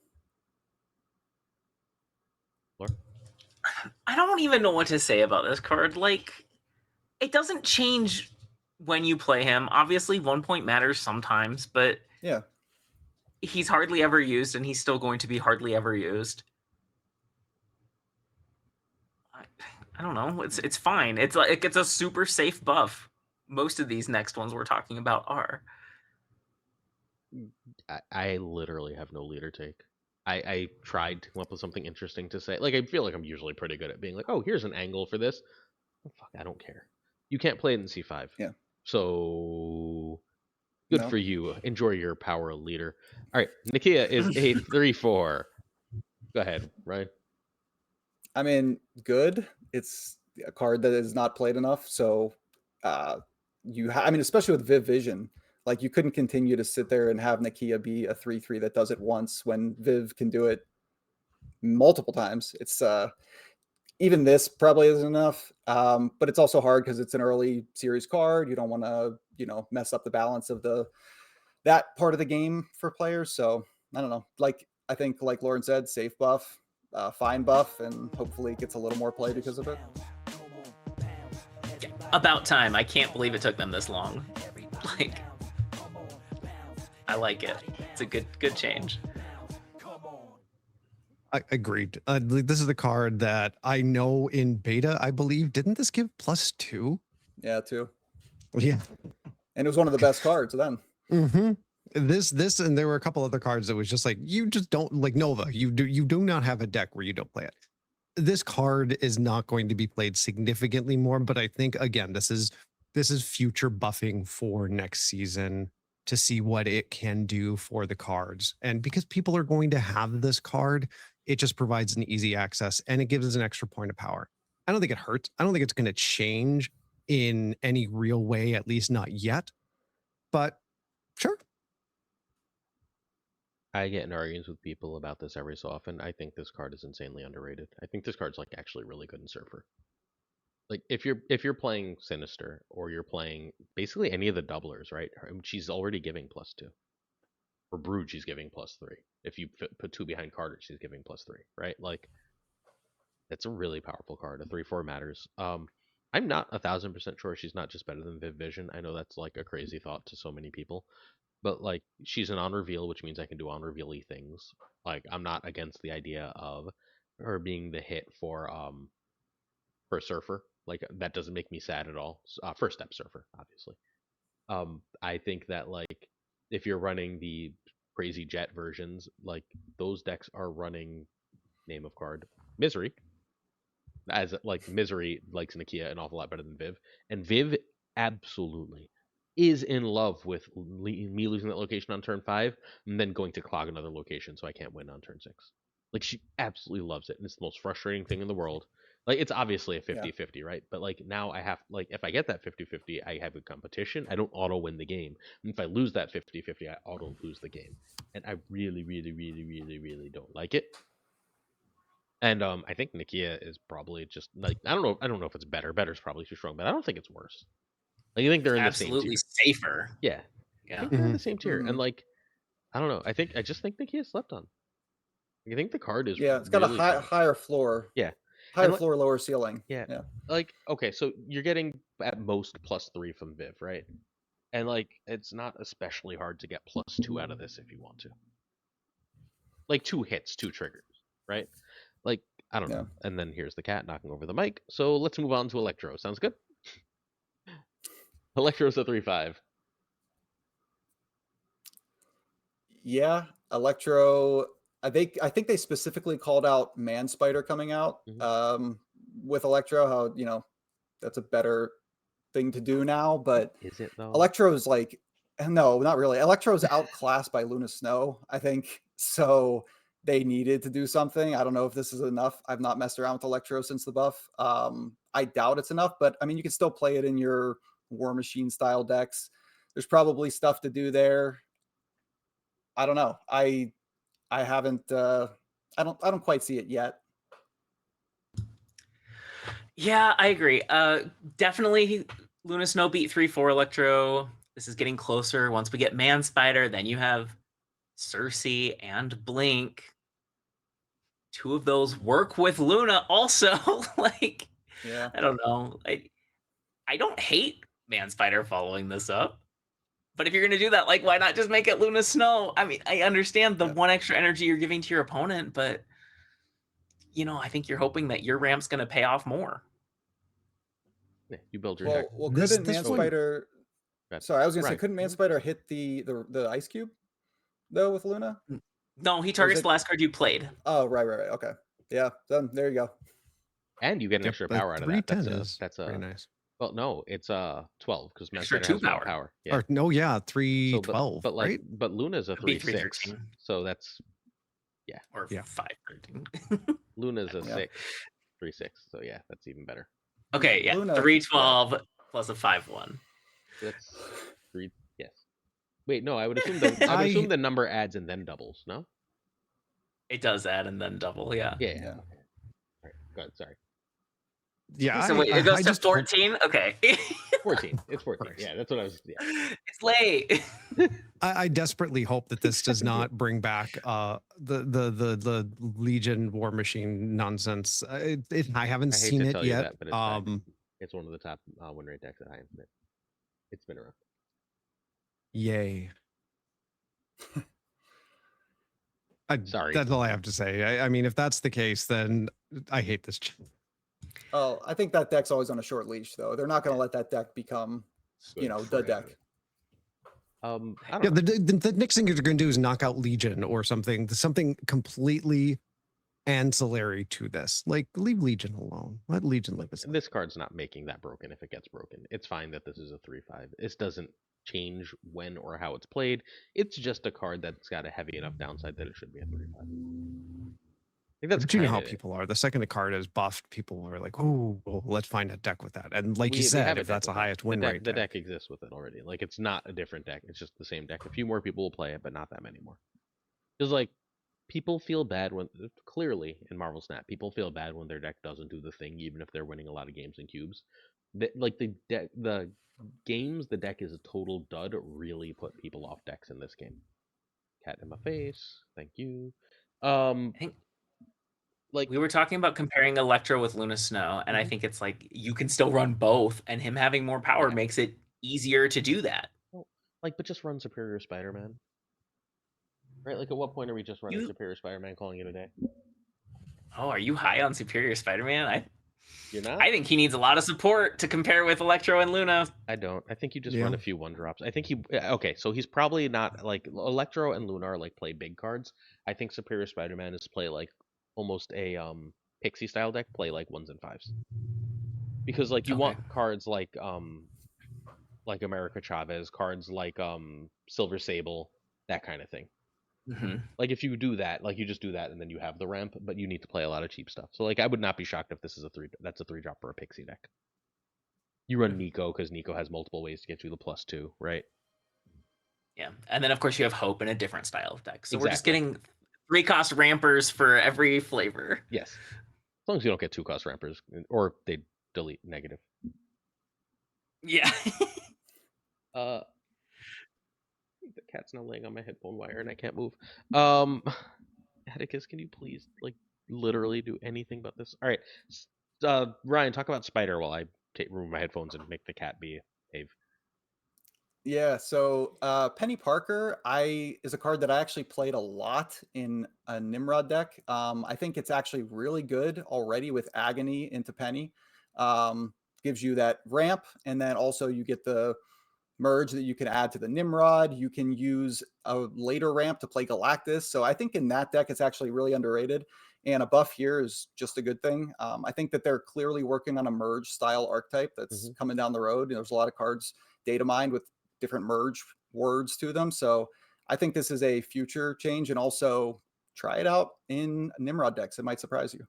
Laura? I don't even know what to say about this card. Like, it doesn't change when you play him. Obviously, 1 point matters sometimes, but Yeah, he's hardly ever used, and he's still going to be hardly ever used. I don't know. It's fine. It's like it's a super safe buff. Most of these next ones we're talking about are. I literally have no leader take. I tried to come up with something interesting to say. Like, I feel like I'm usually pretty good at being like, oh, here's an angle for this. Oh, fuck, I don't care. You can't play it in C5. Yeah. So good No. for you. Enjoy your power leader. All right, Nakia is a 3/4. Go ahead, Ryan. I mean, good. It's a card that is not played enough. So I mean, especially with Viv Vision, like you couldn't continue to sit there and have Nakia be a 3/3 that does it once when Viv can do it multiple times. It's even this probably isn't enough. But it's also hard because it's an early series card. You don't want to, mess up the balance of that part of the game for players. So I don't know. Like I think, like Lauren said, safe buff, fine buff, and hopefully it gets a little more play because of it. About time. I can't believe it took them this long. Like, I like it. It's a good change. I agreed. This is the card that I know in beta, I believe. Didn't this give +2? Yeah, too. Yeah. And it was one of the best cards then. Mm-hmm. This, and there were a couple other cards that was just like, you just don't like Nova. You do not have a deck where you don't play it. This card is not going to be played significantly more, but I think again, this is future buffing for next season to see what it can do for the cards. And because people are going to have this card, it just provides an easy access and it gives us an extra point of power. I don't think it hurts. I don't think it's going to change in any real way, at least not yet. But sure. I get in arguments with people about this every so often. I think this card is insanely underrated. I think this card's like actually really good in Surfer. Like if you're playing Sinister or you're playing basically any of the doublers, right? She's already giving +2. For Brood, she's giving +3. If you put 2 behind Carter, she's giving +3, right? Like it's a really powerful card. A 3/4 matters. I'm not 1,000% sure she's not just better than Viv Vision. I know that's like a crazy thought to so many people. But like she's an on reveal, which means I can do on reveal-y things. Like I'm not against the idea of her being the hit for Surfer. Like that doesn't make me sad at all. First step Surfer, obviously. I think that like if you're running the crazy jet versions, like those decks are running name of card Misery. As like Misery likes Nakia an awful lot better than Viv, and Viv absolutely is in love with me losing that location on turn 5 and then going to clog another location so I can't win on turn 6. Like she absolutely loves it, and it's the most frustrating thing in the world. Like it's obviously a 50-50, right? But like now I have like if I get that 50-50, I have a competition. I don't auto win the game. And if I lose that 50-50, I auto lose the game. And I really, really, really, really, really don't like it. And I think Nakia is probably just like I don't know if it's better. Better's probably too strong, but I don't think it's worse. Like you think they're in the same Absolutely tier. safer. Yeah. Yeah. I think they're in the same tier. And like I don't know. I just think Nakia slept on. I think the card is it's got really a higher floor. Yeah. Higher floor, lower ceiling. Yeah. Yeah. Like okay, so you're getting at most +3 from Viv, right? And like it's not especially hard to get +2 out of this if you want to. Like 2 hits, 2 triggers, right? Like I don't know. And then here's the cat knocking over the mic. So let's move on to Electro. Sounds good? Electro's a 3/5. Yeah, Electro. I think they specifically called out Man Spider coming out with Electro. How, you know, that's a better thing to do now, but Is it though? Electro's like, no, not really. Electro's outclassed by Luna Snow, I think. So they needed to do something. I don't know if this is enough. I've not messed around with Electro since the buff. I doubt it's enough, but I mean, you can still play it in your War Machine style decks. There's probably stuff to do there. I don't know. I haven't. I don't quite see it yet. Yeah, I agree. Definitely Luna Snow beat 3-4 Electro. This is getting closer. Once we get Man Spider, then you have Cersei and Blink. Two of those work with Luna also. Like, Yeah. I don't know. I don't hate Man Spider following this up. But if you're going to do that, like, why not just make it Luna Snow? I mean, I understand the one extra energy you're giving to your opponent, but, you know, I think you're hoping that your ramp's going to pay off more. Yeah, you build your deck. Well, couldn't Man Spider... Sorry, I was going to say, couldn't Man Spider hit the Ice Cube, though, with Luna? No, he targets the last card you played. Oh, right. Okay. Yeah, then there you go. And you get an extra power out of that. That's very nice. Well, no, it's 12 because Man Extra Spider 2 has power. Yeah. Or, no, yeah, 312. But like, right? but Luna's a 3/6, so that's or 5/13. Luna's a 6, 3/6, so yeah, that's even better. Okay, yeah, Luna, 312 plus a 5/1. That's 3. Yes. Wait, no, I would assume the number adds and then doubles. No. It does add and then double. Yeah. Yeah. Okay. All right. Go ahead. Sorry. Yeah. So wait, it goes to 14. Okay. 14. It's 14. Yeah, that's what I was. Yeah. It's late. I desperately hope that this does not bring back the Legion War Machine nonsense. I haven't seen it yet. It's one of the top win rate decks at High Infinite. It's been around. Yay. Sorry. That's all I have to say. I mean, if that's the case, then I hate this. Oh, I think that deck's always on a short leash, though. They're not going to let that deck become, you know, the deck. The next thing you're going to do is knock out Legion or something completely ancillary to this. Like, leave Legion alone. Let Legion live. This card's not making that broken if it gets broken. It's fine that this is a 3/5. This doesn't change when or how it's played. It's just a card that's got a heavy enough downside that it should be a 3/5. I think that's you know how people are. The second the card is buffed, people are like, "Oh, well, let's find a deck with that." And like you said, if that's the highest win rate, the deck exists with it already. Like, it's not a different deck. It's just the same deck. A few more people will play it, but not that many more. Because like, people feel bad when clearly in Marvel Snap, people feel bad when their deck doesn't do the thing, even if they're winning a lot of games in cubes. Like the games the deck is a total dud really put people off decks in this game. Cat in my face. Thank you. I think, like, we were talking about comparing Electro with Luna Snow, and I think it's like you can still run both, and him having more power makes it easier to do that. Well, like, but just run Superior Spider-Man. Right? Like, at what point are we just running Superior Spider-Man, calling it a day? Oh, are you high on Superior Spider-Man? You're not? I think he needs a lot of support to compare with Electro and Luna. I don't. I think you just run a few 1-drops. I think okay, so he's probably not, like, Electro and Luna are, like, play big cards. I think Superior Spider-Man is play, like, almost a Pixie style deck, play, like, 1s and 5s. Because, like, you want cards like America Chavez, cards like Silver Sable, that kind of thing. Like, if you do that, like, you just do that and then you have the ramp, but you need to play a lot of cheap stuff. So, like, I would not be shocked if this is that's a 3-drop for a Pixie deck. You run Nico because Nico has multiple ways to get you the +2, right? Yeah, and then of course you have Hope in a different style of deck. So we're just getting 3-cost rampers for every flavor. Yes, as long as you don't get 2-cost rampers, or they delete negative. Yeah. The cat's now laying on my headphone wire and I can't move. Atticus, can you please, like, literally do anything about this? All right, Ryan, talk about Spider while I remove my headphones and make the cat behave. Yeah, so Penny Parker is a card that I actually played a lot in a Nimrod deck. I think it's actually really good already with Agony into Penny. Gives you that ramp, and then also you get the merge that you can add to the Nimrod. You can use a later ramp to play Galactus. So I think in that deck, it's actually really underrated. And a buff here is just a good thing. I think that they're clearly working on a merge style archetype that's coming down the road. There's a lot of cards data mined with different merge words to them. So I think this is a future change, and also try it out in Nimrod decks. It might surprise you.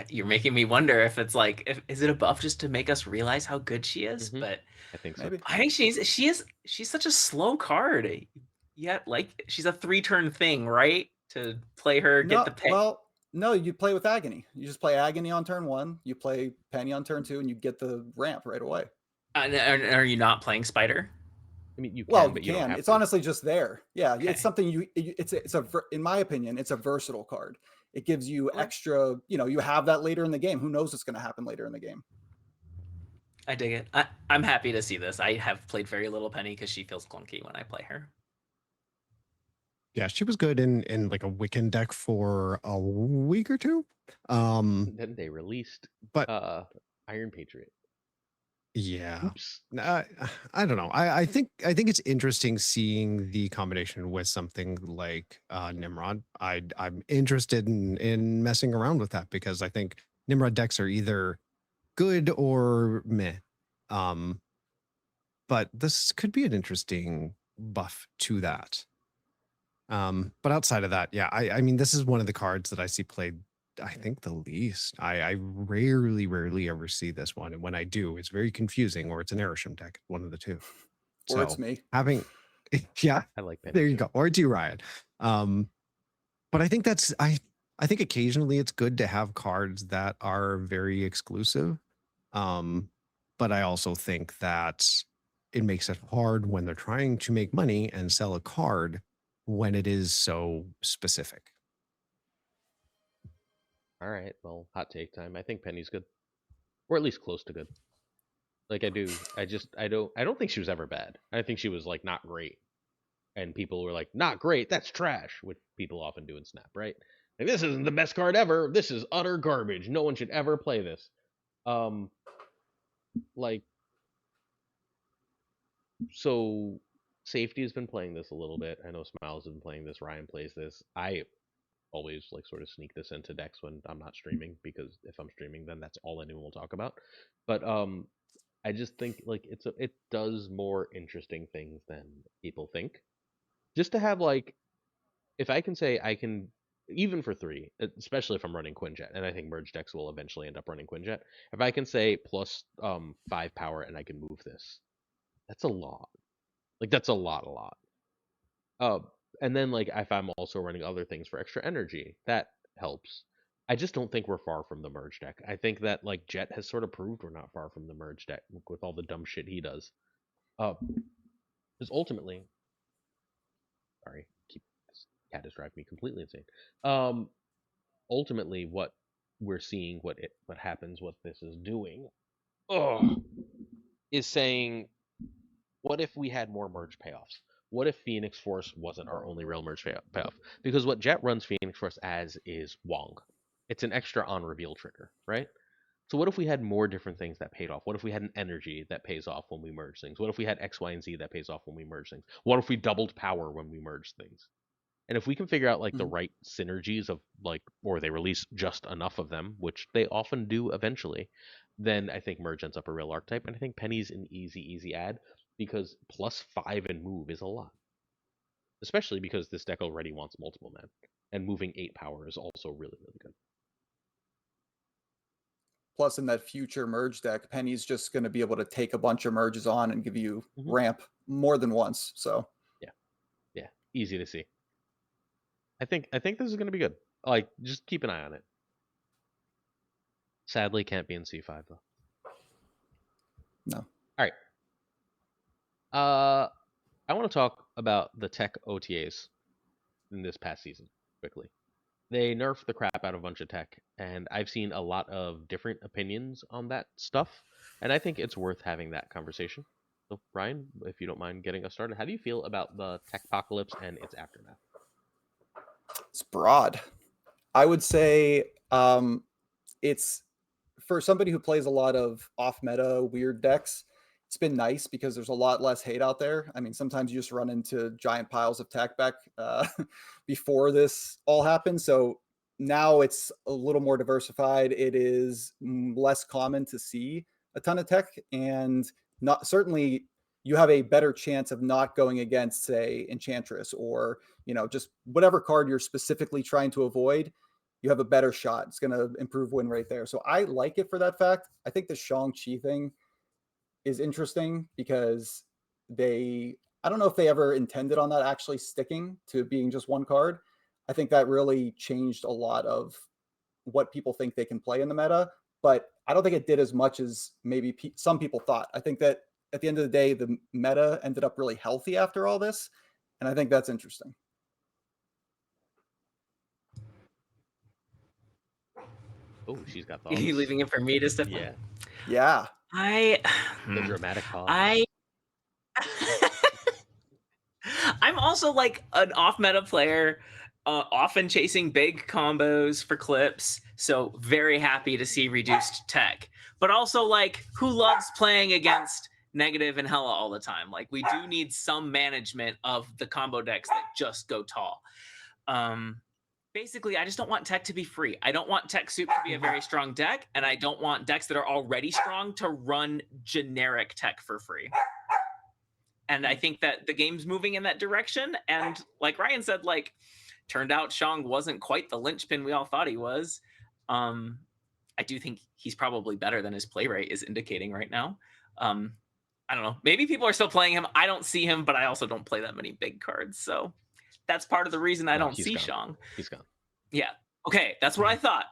You're making me wonder if it's like, is it a buff just to make us realize how good she is? But I think so. Maybe. I think she's such a slow card. Yet, like, she's a 3-turn thing, right? To play her, get the pick. Well, no, you play with Agony. You just play Agony on turn 1. You play Penny on turn 2, and you get the ramp right away. Are you not playing Spider? I mean, you can, Well, but you you don't can. have It's to. honestly just there. Yeah, Okay. it's something in my opinion, it's a versatile card. It gives you extra, you have that later in the game. Who knows what's going to happen later in the game? I dig it. I'm happy to see this. I have played very little Penny because she feels clunky when I play her. Yeah, she was good in like a Wiccan deck for a week or two. Then they released Iron Patriot. Yeah. Oops. I don't know. I think it's interesting seeing the combination with something like Nimrod. I'm interested in messing around with that, because I think Nimrod decks are either good or meh. But this could be an interesting buff to that. But outside of that, yeah, I mean, this is one of the cards that I see played, I think, the least. I rarely ever see this one. And when I do, it's very confusing, or it's an Arishem deck, one of the two. Or it's me. Yeah, I like Penny. there you go. Or it's you, Ryan. But I think I think occasionally it's good to have cards that are very exclusive. But I also think that it makes it hard when they're trying to make money and sell a card when it is so specific. All right, well, hot take time. I think Penny's good, or at least close to good. Like, I do. I don't think she was ever bad. I think she was like not great, and people were like, "Not great, that's trash," which people often do in Snap, right? Like, this isn't the best card ever. This is utter garbage. No one should ever play this. Like, so Safety has been playing this a little bit. I know Smiles has been playing this. Ryan plays this. I always like sort of sneak this into decks when I'm not streaming, because if I'm streaming, then that's all anyone will talk about. But I just think like it does more interesting things than people think. Just to have, like, if I can say I can, even for 3, especially if I'm running Quinjet, and I think merge decks will eventually end up running Quinjet. If I can say plus 5 power and I can move this, that's a lot. Like, that's a lot. And then, like, if I'm also running other things for extra energy, that helps. I just don't think we're far from the merge deck. I think that, like, Jet has sort of proved we're not far from the merge deck with all the dumb shit he does. Because ultimately, sorry, this cat is driving me completely insane. Ultimately, what we're seeing, what happens, what this is doing, is saying, what if we had more merge payoffs? What if Phoenix Force wasn't our only real merge payoff? Because what Jet runs Phoenix Force as is Wong. It's an extra on reveal trigger, right? So what if we had more different things that paid off? What if we had an energy that pays off when we merge things? What if we had X, Y, and Z that pays off when we merge things? What if we doubled power when we merge things? And if we can figure out like the right synergies of like, or they release just enough of them, which they often do eventually, then I think merge ends up a real archetype. And I think Penny's an easy add, because plus 5 and move is a lot. Especially because this deck already wants multiple men. And moving 8 power is also really good. Plus, in that future merge deck, Penny's just going to be able to take a bunch of merges on and give you ramp more than once. So yeah, easy to see. I think this is going to be good. Like, just keep an eye on it. Sadly, can't be in C5 though. No. All right. I want to talk about the tech OTAs in this past season quickly. They nerfed the crap out of a bunch of tech, and I've seen a lot of different opinions on that stuff, and I think it's worth having that conversation. So, Ryan, if you don't mind getting us started, how do you feel about the tech apocalypse and its aftermath? It's broad. I would say it's, for somebody who plays a lot of off-meta weird decks, it's been nice because there's a lot less hate out there. I mean, sometimes you just run into giant piles of tech back before this all happened. So now it's a little more diversified. It is less common to see a ton of tech, and not certainly you have a better chance of not going against, say, Enchantress, or just whatever card you're specifically trying to avoid. You have a better shot. It's going to improve win rate there. So I like it for that fact. I think the Shang-Chi thing is interesting because I don't know if they ever intended on that actually sticking to being just one card. I think that really changed a lot of what people think they can play in the meta, but I don't think it did as much as maybe some people thought. I think that at the end of the day, the meta ended up really healthy after all this, and I think that's interesting. Oh, she's got Are thoughts. you leaving it for me to step Yeah. in? Yeah. The dramatic pause. I'm also like an off-meta player, often chasing big combos for clips, so very happy to see reduced tech. But also, like, who loves playing against Negative and Hella all the time? Like, we do need some management of the combo decks that just go tall. Basically, I just don't want tech to be free. I don't want Tech Soup to be a very strong deck, and I don't want decks that are already strong to run generic tech for free. And I think that the game's moving in that direction. And like Ryan said, like, turned out Shang wasn't quite the linchpin we all thought he was. I do think he's probably better than his play rate is indicating right now. I don't know. Maybe people are still playing him. I don't see him, but I also don't play that many big cards. So that's part of the reason I don't see Shang. He's gone. Yeah. Okay. That's what I thought.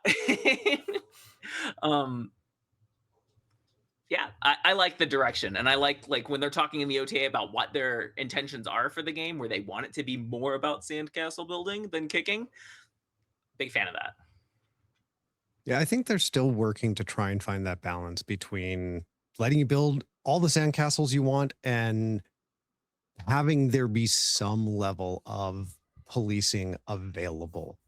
Yeah, I like the direction, and I like when they're talking in the OTA about what their intentions are for the game, where they want it to be more about sandcastle building than kicking. Big fan of that. Yeah, I think they're still working to try and find that balance between letting you build all the sandcastles you want and having there be some level of policing available.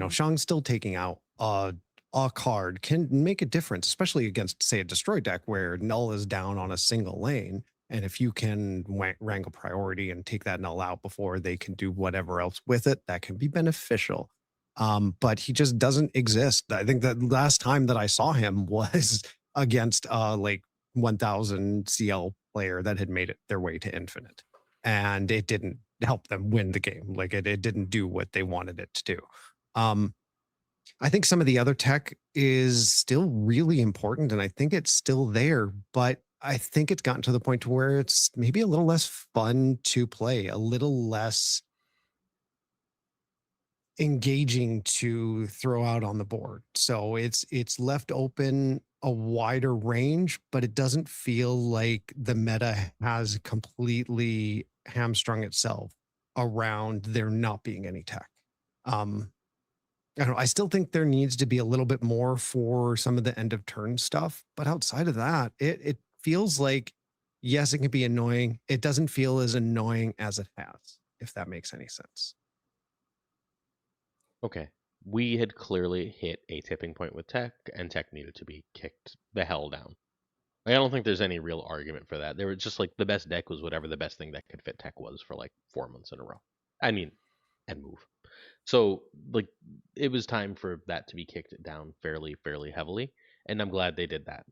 Shang's still taking out a card can make a difference, especially against, say, a destroy deck where null is down on a single lane. And if you can wrangle priority and take that null out before they can do whatever else with it, that can be beneficial. But he just doesn't exist. I think the last time that I saw him was against like 1000 CL player that had made it their way to infinite. And it didn't help them win the game. Like it didn't do what they wanted it to do. I think some of the other tech is still really important, and I think it's still there, but I think it's gotten to the point to where it's maybe a little less fun to play, a little less engaging to throw out on the board. So it's left open a wider range, but it doesn't feel like the meta has completely hamstrung itself around there not being any tech. I don't know. I still think there needs to be a little bit more for some of the end of turn stuff, but outside of that, it feels like, yes, it can be annoying. It doesn't feel as annoying as it has, if that makes any sense. Okay. We had clearly hit a tipping point with tech, and tech needed to be kicked the hell down. I don't think there's any real argument for that. They were just like, the best deck was whatever the best thing that could fit tech was for like 4 months in a row. I mean, and move. So like it was time for that to be kicked down fairly heavily, and I'm glad they did that.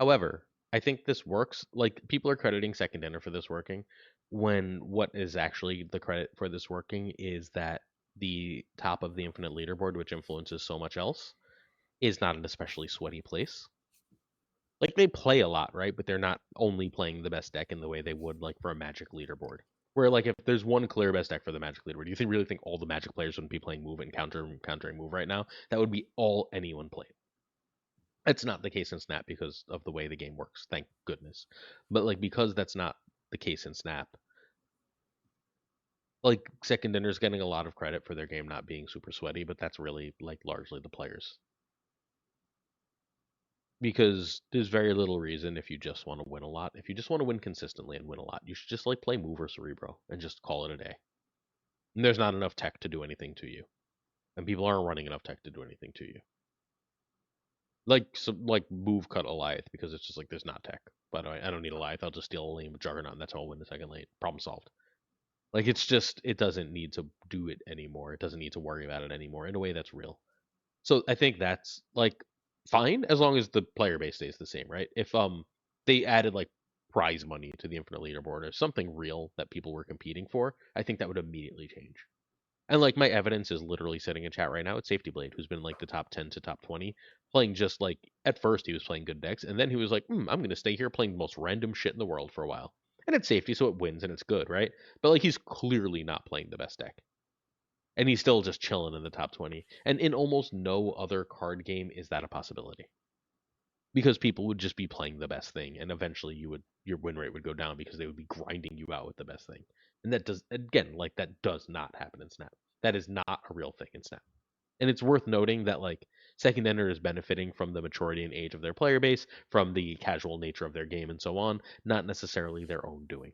However, I think this works. Like people are crediting Second Dinner for this working, when what is actually the credit for this working is that the top of the infinite leaderboard, which influences so much else, is not an especially sweaty place. Like they play a lot, right? But they're not only playing the best deck in the way they would like for a Magic leaderboard. Where like if there's one clear best deck for the Magic leaderboard, do you really think all the Magic players wouldn't be playing move and countering move right now? That would be all anyone played. That's not the case in Snap because of the way the game works, thank goodness. But like because that's not the case in Snap, like Second Dinner's getting a lot of credit for their game not being super sweaty, but that's really like largely the players. Because there's very little reason if you just want to win a lot. If you just want to win consistently and win a lot, you should just like play move or cerebro and just call it a day. And there's not enough tech to do anything to you. And people aren't running enough tech to do anything to you. Like move cut Goliath because it's just like there's not tech. But I don't need a Goliath. I'll just steal a lane with Juggernaut and that's how I'll win the second lane. Problem solved. Like it's just it doesn't need to do it anymore. It doesn't need to worry about it anymore in a way that's real. So I think that's like fine as long as the player base stays the same, right? If they added like prize money to the Infinite Leaderboard or something real that people were competing for, I think that would immediately change. And like my evidence is literally sitting in chat right now. It's Safety Blade, who's been like the top 10 to top 20, playing just like at first he was playing good decks, and then he was like, I'm gonna stay here playing the most random shit in the world for a while. And it's safety, so it wins and it's good, right? But like he's clearly not playing the best deck. And he's still just chilling in the top 20. And in almost no other card game is that a possibility. Because people would just be playing the best thing, and eventually your win rate would go down because they would be grinding you out with the best thing. And that does not happen in Snap. That is not a real thing in Snap. And it's worth noting that like Second Ender is benefiting from the maturity and age of their player base, from the casual nature of their game and so on, not necessarily their own doing.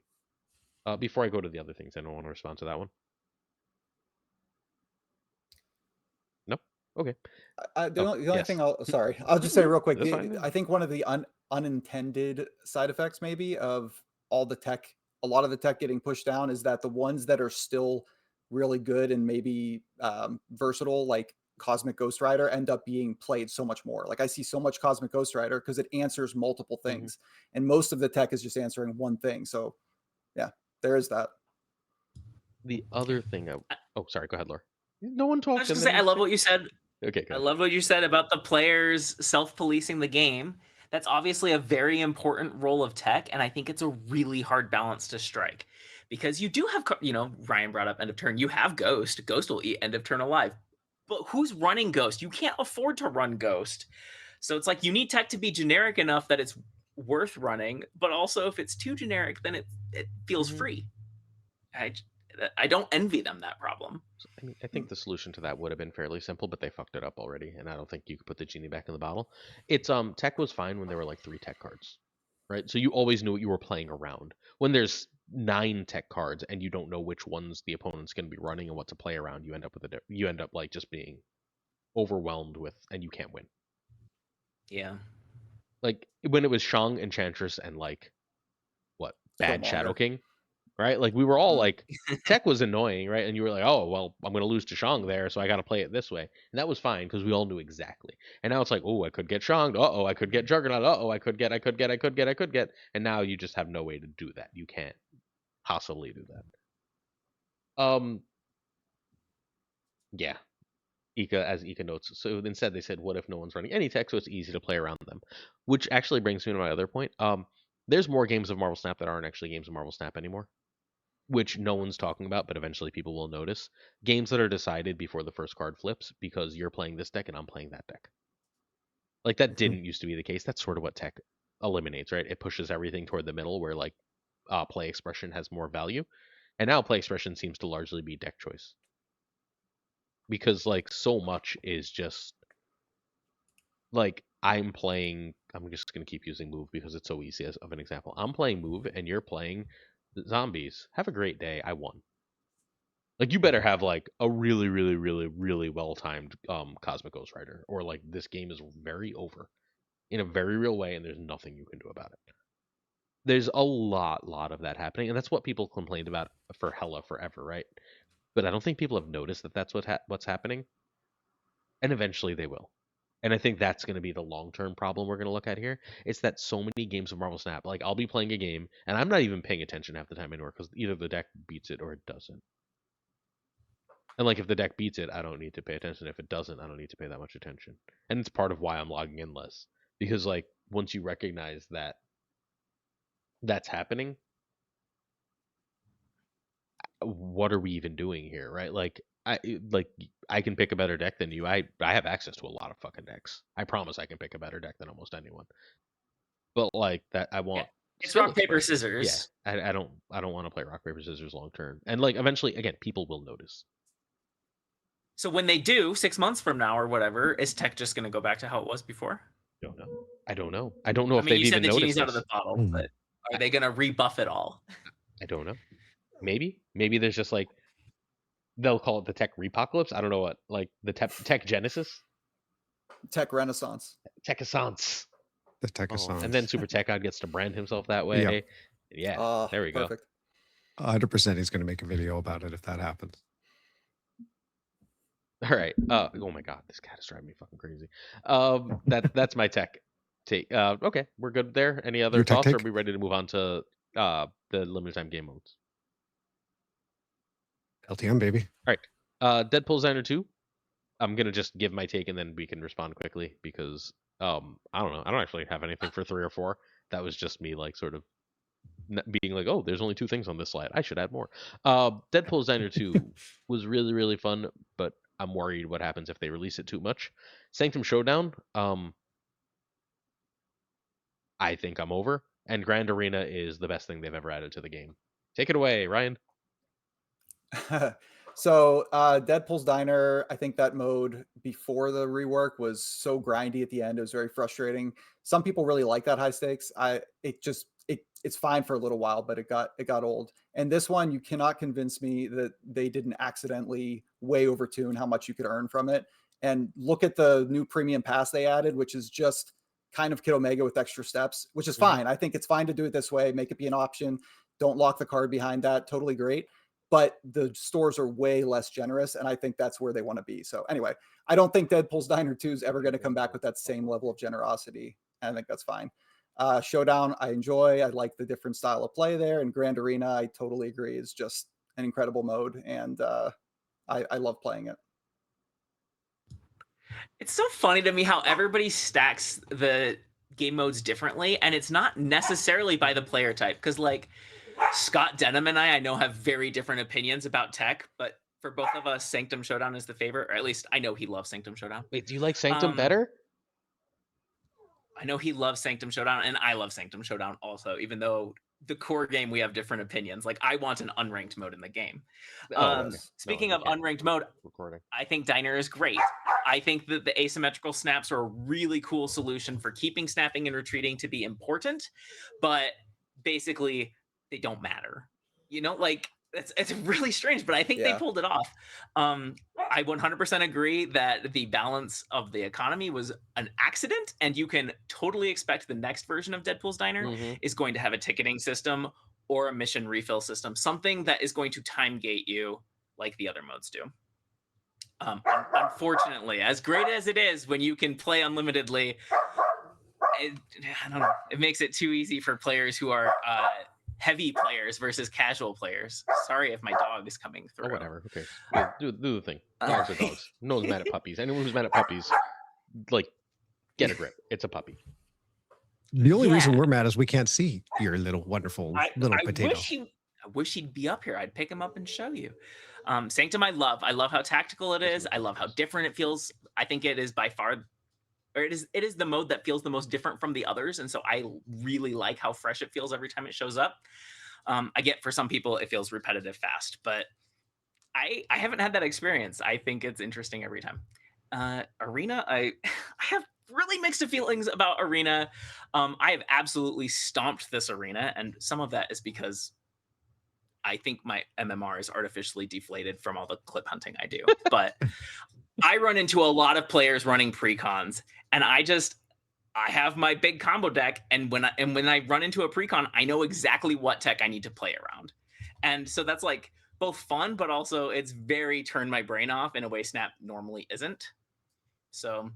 Before I go to the other things, anyone want to respond to that one? No? Okay. The only thing I'll just say real quick. I think one of the unintended side effects maybe of a lot of the tech getting pushed down is that the ones that are still really good and maybe versatile, like Cosmic Ghost Rider, end up being played so much more. Like I see so much Cosmic Ghost Rider because it answers multiple things, and most of the tech is just answering one thing. So yeah, there is that. The other thing sorry, go ahead, Laura. No one talked. I was just gonna say, I love what you said. Okay, I love what you said about the players self-policing the game. That's obviously a very important role of tech, and I think it's a really hard balance to strike. Because you do have, Ryan brought up end of turn. You have Ghost. Ghost will eat end of turn alive. But who's running Ghost? You can't afford to run Ghost. So it's like you need tech to be generic enough that it's worth running, but also if it's too generic, then it feels free. I don't envy them that problem. I mean, I think the solution to that would have been fairly simple, but they fucked it up already, and I don't think you could put the genie back in the bottle. It's tech was fine when there were like 3 tech cards, right? So you always knew what you were playing around. When there's 9 tech cards and you don't know which ones the opponent's going to be running and what to play around, you end up like just being overwhelmed with, and you can't win. Yeah. Like when it was Shang, Enchantress, and like what bad Shadow King. Right? Like we were all like, tech was annoying, right? And you were like, oh, well, I'm going to lose to Shang there, so I got to play it this way. And that was fine because we all knew exactly. And now it's like, oh, I could get Shang. Uh-oh, I could get Juggernaut. Uh-oh, I could get. And now you just have no way to do that. You can't possibly do that. Yeah. As Ika notes. So instead they said, what if no one's running any tech, so it's easy to play around them? Which actually brings me to my other point. There's more games of Marvel Snap that aren't actually games of Marvel Snap anymore, which no one's talking about, but eventually people will notice. Games that are decided before the first card flips because you're playing this deck and I'm playing that deck. Like that didn't used to be the case. That's sort of what tech eliminates, right? It pushes everything toward the middle where like play expression has more value. And now play expression seems to largely be deck choice. Because like so much is just like I'm just going to keep using move because it's so easy as of an example. I'm playing move and you're playing zombies. Have a great day. I won. Like you better have like a really, really, really, really well timed Cosmic Ghost Rider, or like this game is very over in a very real way, and there's nothing you can do about it. There's a lot of that happening, and that's what people complained about for hella forever, right? But I don't think people have noticed that that's what's happening, and eventually they will. And I think that's going to be the long-term problem we're going to look at here. It's that so many games of Marvel Snap, like I'll be playing a game and I'm not even paying attention half the time anymore because either the deck beats it or it doesn't. And like if the deck beats it, I don't need to pay attention. If it doesn't, I don't need to pay that much attention. And it's part of why I'm logging in less. Because like once you recognize that that's happening, what are we even doing here, right? Like I can pick a better deck than you. I have access to a lot of fucking decks. I promise I can pick a better deck than almost anyone. But like that I want it's rock, paper, scissors. Yeah. I don't want to play rock, paper, scissors long term. And like eventually again, people will notice. So when they do 6 months from now or whatever, is tech just going to go back to how it was before? I don't know if they've even noticed. Genie's out of the bottle, but are they going to rebuff it all? I don't know. Maybe there's just like they'll call it the tech repocalypse. I don't know what, like the tech genesis, tech renaissance. Tech-assance. The Tech-assance. And then Super Tech God gets to brand himself that way. Yep. Yeah, there we go. Perfect. 100% he's going to make a video about it if that happens. All right. Oh my God, this cat is driving me fucking crazy. That's my tech take. Okay, we're good there. Any other Your tech thoughts? Or are take? we ready to move on to the limited time game modes? LTM, baby. All right. Deadpool Designer 2. I'm gonna just give my take and then we can respond quickly because I don't know. I don't actually have anything for 3 or 4. That was just me like sort of being like, oh, there's only 2 things on this slide. I should add more. Deadpool Designer 2 was really, really fun, but I'm worried what happens if they release it too much. Sanctum Showdown, I think I'm over. And Grand Arena is the best thing they've ever added to the game. Take it away, Ryan. So Deadpool's Diner, I think that mode before the rework was so grindy at the end. It was very frustrating. Some people really like that high stakes. It's fine for a little while, but it got old. And this one, you cannot convince me that they didn't accidentally way overtune how much you could earn from it. And look at the new premium pass they added, which is just kind of Kid Omega with extra steps, which is fine. I think it's fine to do it this way. Make it be an option. Don't lock the card behind that. Totally great. But the stores are way less generous, and I think that's where they want to be. So anyway, I don't think Deadpool's Diner 2 is ever going to come back with that same level of generosity. And I think that's fine. Showdown, I enjoy. I like the different style of play there. And Grand Arena, I totally agree, is just an incredible mode. And I love playing it. It's so funny to me how everybody stacks the game modes differently, and it's not necessarily by the player type. Because like Scott Denham and I know have very different opinions about tech, but for both of us, Sanctum Showdown is the favorite, or at least I know he loves Sanctum Showdown. Wait, do you like Sanctum better? I know he loves Sanctum Showdown, and I love Sanctum Showdown also, even though the core game we have different opinions. Like I want an unranked mode in the game. Speaking of unranked mode, I think Diner is great. I think that the asymmetrical snaps are a really cool solution for keeping snapping and retreating to be important, but basically they don't matter. You know, like it's really strange, but I think they pulled it off. I 100% agree that the balance of the economy was an accident, and you can totally expect the next version of Deadpool's Diner is going to have a ticketing system or a mission refill system, something that is going to time gate you like the other modes do. Unfortunately, as great as it is when you can play unlimitedly, I don't know, it makes it too easy for players who are heavy players versus casual players. Sorry if my dog is coming through. Oh, whatever. Okay. Yeah, do the thing. Dogs are dogs. No one's mad at puppies. Anyone who's mad at puppies, like, get a grip. It's a puppy. The only reason we're mad is we can't see your little wonderful little potato. I wish he'd be up here. I'd pick him up and show you. Sanctum, I love how tactical it is. I love how different it feels. I think it is by far, or it is the mode that feels the most different from the others, and so I really like how fresh it feels every time it shows up. I get for some people it feels repetitive fast, but I haven't had that experience. I think it's interesting every time. Arena, I have really mixed feelings about Arena. I have absolutely stomped this arena, and some of that is because I think my MMR is artificially deflated from all the clip hunting I do. But I run into a lot of players running precons, and I have my big combo deck, and when I run into a precon, I know exactly what tech I need to play around. And so that's like both fun, but also it's very turn my brain off in a way Snap normally isn't. So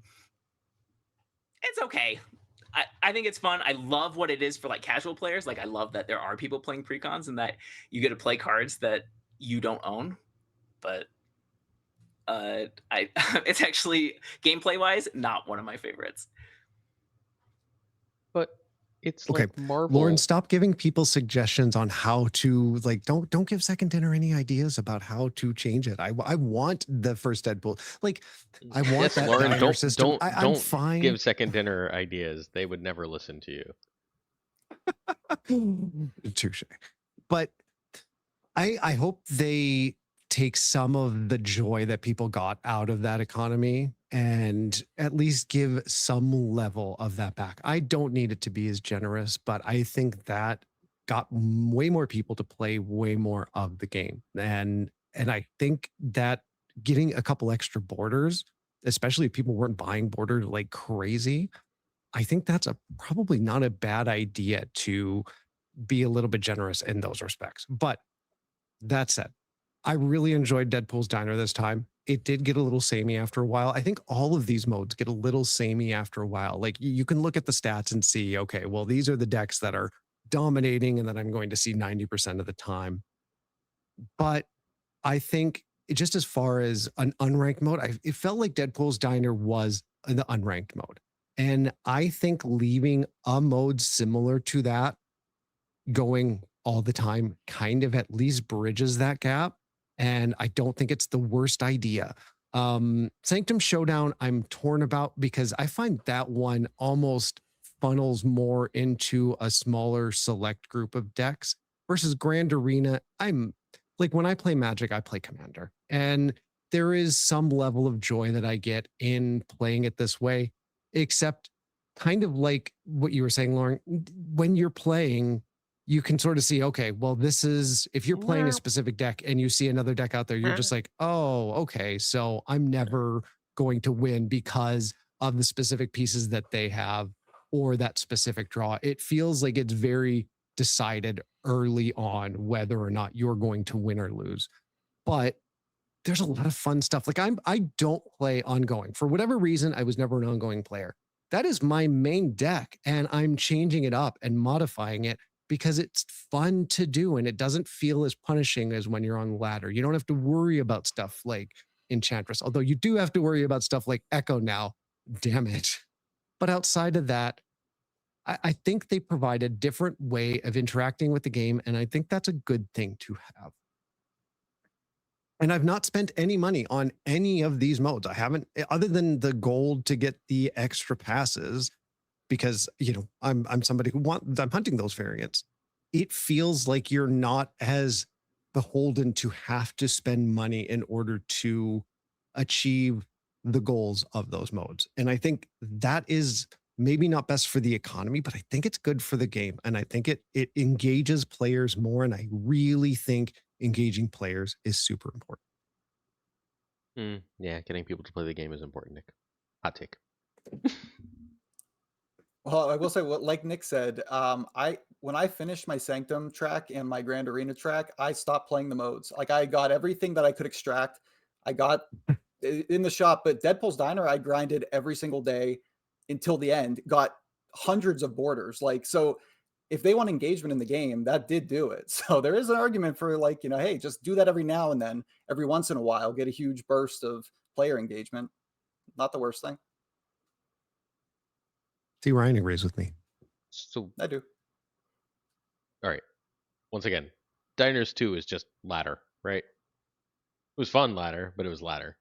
it's okay. I think it's fun. I love what it is for like casual players. Like I love that there are people playing precons and that you get to play cards that you don't own. But it's actually gameplay wise not one of my favorites. But it's okay, like Marvel. Lauren, stop giving people suggestions on how to like. Don't give Second Dinner any ideas about how to change it. I want the first Deadpool. Like I want that Lauren, diner system. I'm fine. Give Second Dinner ideas. They would never listen to you. Touche. But I hope they take some of the joy that people got out of that economy and at least give some level of that back. I don't need it to be as generous, but I think that got way more people to play way more of the game. And I think that getting a couple extra borders, especially if people weren't buying border like crazy, I think that's probably not a bad idea to be a little bit generous in those respects. But that said, I really enjoyed Deadpool's Diner this time. It did get a little samey after a while. I think all of these modes get a little samey after a while. Like you can look at the stats and see, okay, well, these are the decks that are dominating and that I'm going to see 90% of the time. But I think just as far as an unranked mode, it felt like Deadpool's Diner was the unranked mode. And I think leaving a mode similar to that going all the time kind of at least bridges that gap. And I don't think it's the worst idea. Sanctum Showdown, I'm torn about because I find that one almost funnels more into a smaller select group of decks versus Grand Arena. I'm like, when I play Magic, I play Commander. And there is some level of joy that I get in playing it this way, except kind of like what you were saying, Lauren, when you're playing, you can sort of see, okay, well, this is, if you're playing a specific deck and you see another deck out there, you're just like, oh, okay, so I'm never going to win because of the specific pieces that they have or that specific draw. It feels like it's very decided early on whether or not you're going to win or lose. But there's a lot of fun stuff. Like I don't play ongoing. For whatever reason, I was never an ongoing player. That is my main deck, and I'm changing it up and modifying it because it's fun to do and it doesn't feel as punishing as when you're on the ladder. You don't have to worry about stuff like Enchantress, although you do have to worry about stuff like Echo now. Damn it. But outside of that, I think they provide a different way of interacting with the game, and I think that's a good thing to have. And I've not spent any money on any of these modes. I haven't, other than the gold to get the extra passes, because I'm somebody I'm hunting those variants. It feels like you're not as beholden to have to spend money in order to achieve the goals of those modes. And I think that is maybe not best for the economy, but I think it's good for the game. And I think it engages players more. And I really think engaging players is super important. Yeah, getting people to play the game is important, Nick. Hot take. Well, I will say, what like Nick said, when I finished my Sanctum track and my Grand Arena track, I stopped playing the modes. Like I got everything that I could extract. I got in the shop, but Deadpool's Diner, I grinded every single day until the end. Got hundreds of borders. Like so, if they want engagement in the game, that did do it. So there is an argument for like hey, just do that every now and then, every once in a while, get a huge burst of player engagement. Not the worst thing. See, Ryan agrees with me. So I do. All right. Once again, Diners 2 is just ladder, right? It was fun ladder, but it was ladder.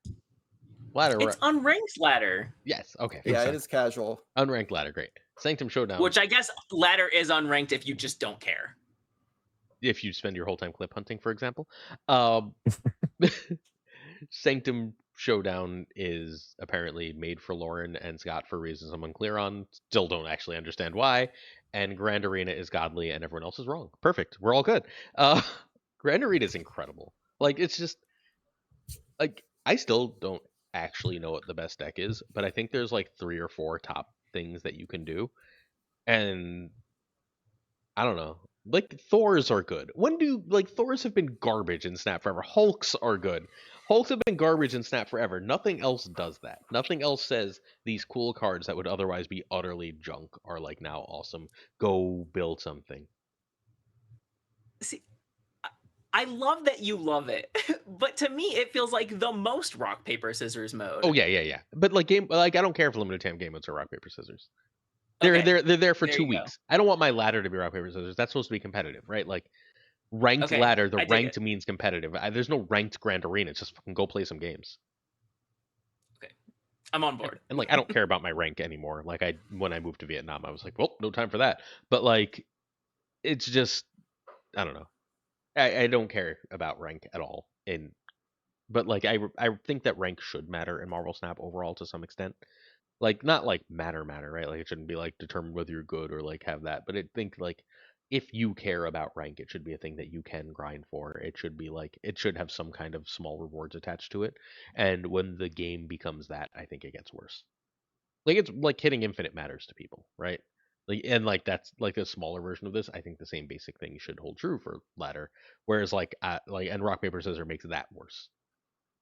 It's unranked ladder. Yes. Okay. Yeah, it is casual. Unranked ladder, great. Sanctum Showdown. Which I guess ladder is unranked if you just don't care. If you spend your whole time clip hunting, for example. Sanctum Showdown is apparently made for Lauren and Scott for reasons I'm unclear on. Still don't actually understand why. And Grand Arena is godly and everyone else is wrong. Perfect. We're all good. Grand Arena is incredible. Like, it's just... Like, I still don't actually know what the best deck is, but I think there's like 3 or 4 top things that you can do. And... I don't know. Like, Thors are good. Thors have been garbage in Snap forever. Hulks are good. Hulks have been garbage in Snap forever. Nothing else does that. Nothing else says these cool cards that would otherwise be utterly junk are like now awesome. Go build something. See, I love that you love it, but to me it feels like the most rock paper scissors mode. Oh yeah. But I don't care if limited time game modes are rock paper scissors. They're there for 2 weeks. I don't want my ladder to be rock paper scissors. That's supposed to be competitive, right? Like ranked ladder, the ranked means competitive. There's no ranked Grand Arena. It's just fucking go play some games. Okay, I'm on board. And I don't care about my rank anymore. When I moved to Vietnam, I was like, well, no time for that. But it's just, I don't know. I don't care about rank at all. But I think that rank should matter in Marvel Snap overall to some extent. Not matter, right? It shouldn't be determine whether you're good or have that. But I think if you care about rank, it should be a thing that you can grind for. It should be it should have some kind of small rewards attached to it. And when the game becomes that, I think it gets worse. Like it's like hitting infinite matters to people, right? Like and like that's like a smaller version of this. I think the same basic thing should hold true for ladder. Whereas like and rock paper scissors makes that worse.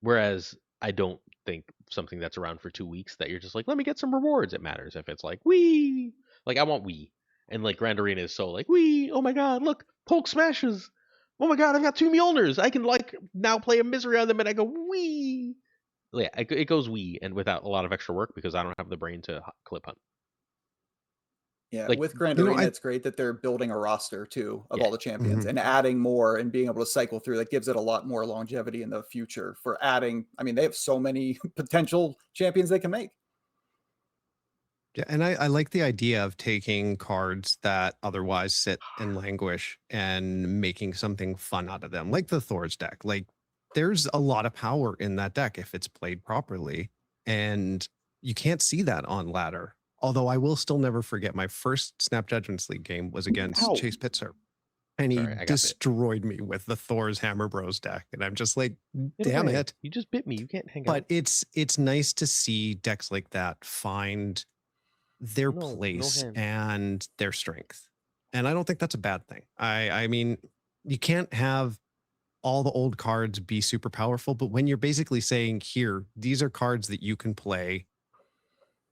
Whereas I don't think something that's around for 2 weeks that you're just like, let me get some rewards. It matters if it's like wee, like I want wee, and like Grand Arena is so like wee. Oh my god, look, Hulk smashes. Oh my god, I've got 2 Mjolnirs. I can like now play a misery on them, and I go wee. Yeah, it goes wee, and without a lot of extra work because I don't have the brain to clip hunt. Yeah, Like with Grand You know, Arena, I it's great that they're building a roster too of Yeah. all the champions and adding more and being able to cycle through. That gives it a lot more longevity in the future for adding. I mean, they have so many potential champions they can make. Yeah, and I like the idea of taking cards that otherwise sit and languish and making something fun out of them, like the Thor's deck. Like, there's a lot of power in that deck if it's played properly, and you can't see that on ladder. Although I will still never forget my first Snap Judgments League game was against Ow. Chase Pitzer, and he Sorry, I got bit. destroyed me with the Thor's Hammer Bros deck, and I'm just like, Get damn away. it. You just bit me. You can't hang But out. it's nice to see decks like that find their No place hand. and their strength. And I don't think that's a bad thing. I mean, you can't have all the old cards be super powerful, but when you're basically saying, here, these are cards that you can play,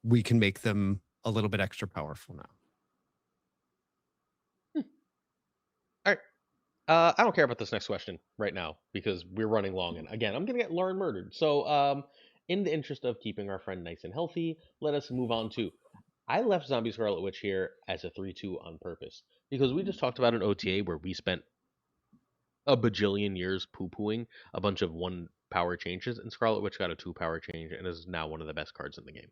we can make them a little bit extra powerful now. All right. I don't care about this next question right now because we're running long, and again, I'm gonna get Lauren murdered. So, in the interest of keeping our friend nice and healthy, let us move on to. I left Zombie Scarlet Witch here as a 3-2 on purpose because we just talked about an OTA where we spent a bajillion years poo-pooing a bunch of 1 power changes, and Scarlet Witch got a 2 power change and is now one of the best cards in the game.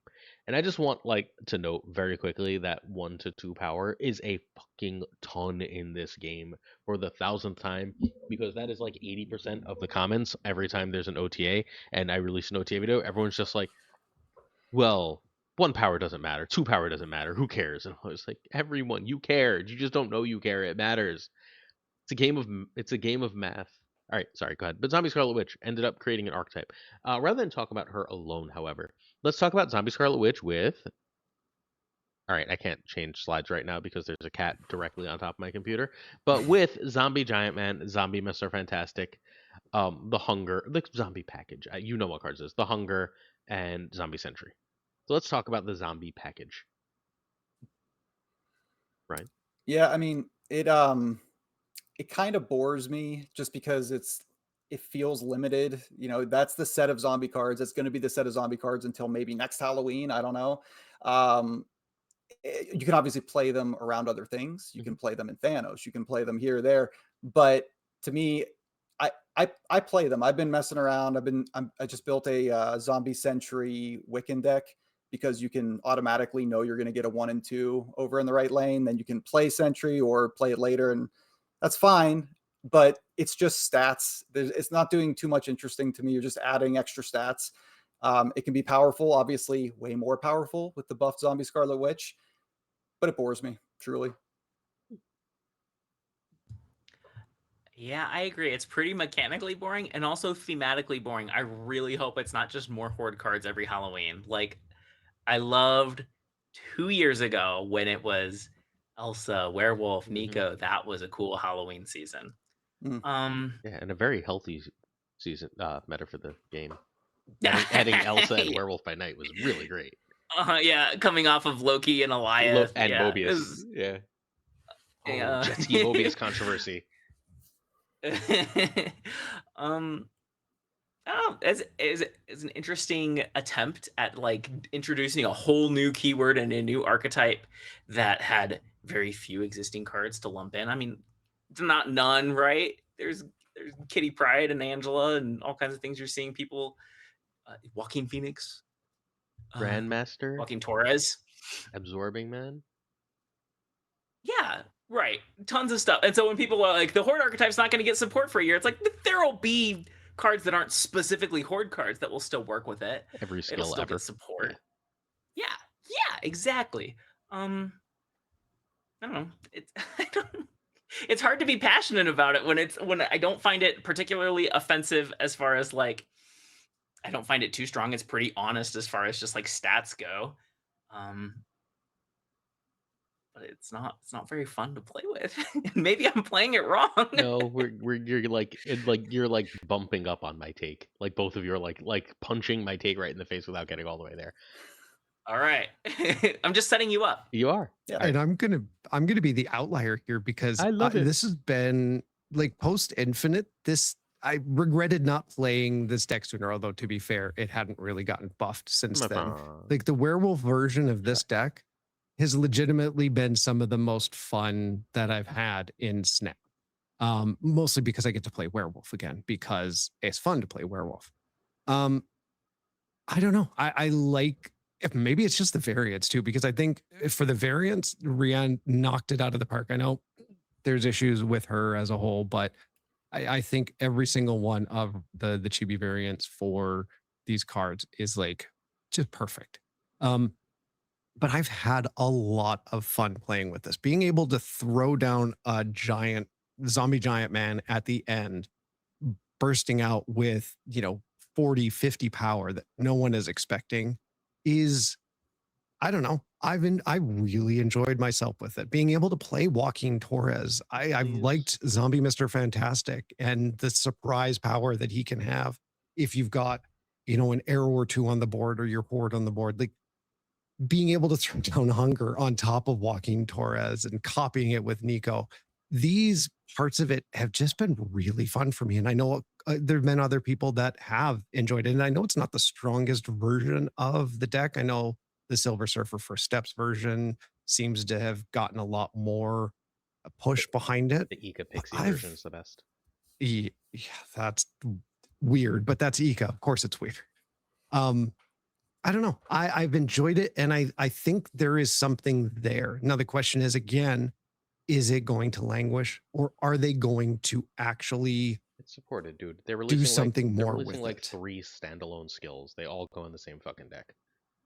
And I just want like to note very quickly that 1 to 2 power is a fucking ton in this game for the 1000th time because that is like 80% of the comments every time there's an OTA and I release an OTA video. Everyone's just like, well, 1 power doesn't matter, 2 power doesn't matter, who cares? And I was like, everyone, you cared, you just don't know you care, it matters. It's a game of math. All right, sorry, go ahead. But Zombie Scarlet Witch ended up creating an archetype. Rather than talk about her alone, however, let's talk about Zombie Scarlet Witch with. All right, I can't change slides right now because there's a cat directly on top of my computer. But with Zombie Giant Man, Zombie Mr. Fantastic, the Hunger, the Zombie package. You know what cards this is. The Hunger and Zombie Sentry. So let's talk about the Zombie package. Right? Yeah, I mean, it kind of bores me just because it feels limited. You know, that's the set of zombie cards. It's going to be the set of zombie cards until maybe next Halloween. I don't know. You can obviously play them around other things. You can play them in Thanos. You can play them here or there. But to me, I play them. I've been messing around. I just built a zombie sentry Wiccan deck because you can automatically know you're going to get a 1 and 2 over in the right lane. Then you can play sentry or play it later, and that's fine. But it's just stats. It's not doing too much interesting to me. You're just adding extra stats. It can be powerful, obviously way more powerful with the buffed Zombie Scarlet Witch, but it bores me, truly. Yeah, I agree. It's pretty mechanically boring and also thematically boring. I really hope it's not just more horde cards every Halloween. Like, I loved 2 years ago when it was Elsa, Werewolf, Nico. That was a cool Halloween season. Mm. Yeah, and a very healthy season meta for the game. Adding Elsa and Werewolf by Night was really great. Yeah, coming off of Loki and Elias and yeah, Mobius. Yeah. Yeah. Jet ski Mobius controversy. Oh, it's an interesting attempt at like introducing a whole new keyword and a new archetype that had very few existing cards to lump in. I mean, not none, right? There's Kitty Pryde and Angela and all kinds of things you're seeing people. Joaquin Phoenix, Grandmaster, Joaquin Torres, Absorbing Man. Yeah, right. Tons of stuff. And so when people are like, the Horde archetype's not going to get support for a year, it's like, there will be cards that aren't specifically Horde cards that will still work with it. Every skill It'll still ever. get support. Yeah, exactly. I don't know. It's hard to be passionate about it when I don't find it particularly offensive as far as like, I don't find it too strong. It's pretty honest as far as just like stats go. But it's not very fun to play with. Maybe I'm playing it wrong. No, you're like bumping up on my take. Like both of you are like punching my take right in the face without getting all the way there. All right. I'm just setting you up. You are. Yeah. And I'm gonna be the outlier here because I love it. this has been like post Infinite. I regretted not playing this deck sooner, although to be fair, it hadn't really gotten buffed since then. Like the werewolf version of this deck has legitimately been some of the most fun that I've had in Snap. Mostly because I get to play werewolf again because it's fun to play werewolf. I don't know. I like, if maybe it's just the variants too, because I think for the variants, Rian knocked it out of the park. I know there's issues with her as a whole, but I think every single one of the chibi variants for these cards is like just perfect. But I've had a lot of fun playing with this. Being able to throw down a giant zombie giant man at the end, bursting out with, 40, 50 power that no one is expecting is, I don't know. I really enjoyed myself with it. Being able to play Joaquin Torres. I've liked Zombie Mr. Fantastic and the surprise power that he can have if you've got, an arrow or two on the board or your horde on the board. Like being able to throw down Hunger on top of Joaquin Torres and copying it with Nico. These parts of it have just been really fun for me. And I know there have been other people that have enjoyed it. And I know it's not the strongest version of the deck. I know the Silver Surfer First Steps version seems to have gotten a lot more push behind it. The Ika Pixie version is the best. Yeah, that's weird, but that's Ika. Of course it's weird. I don't know. I've enjoyed it, and I think there is something there. Now the question is, again, is it going to languish, or are they going to actually It's supported, dude. They're releasing do something they're more releasing with like it? 3 standalone skills. They all go in the same fucking deck.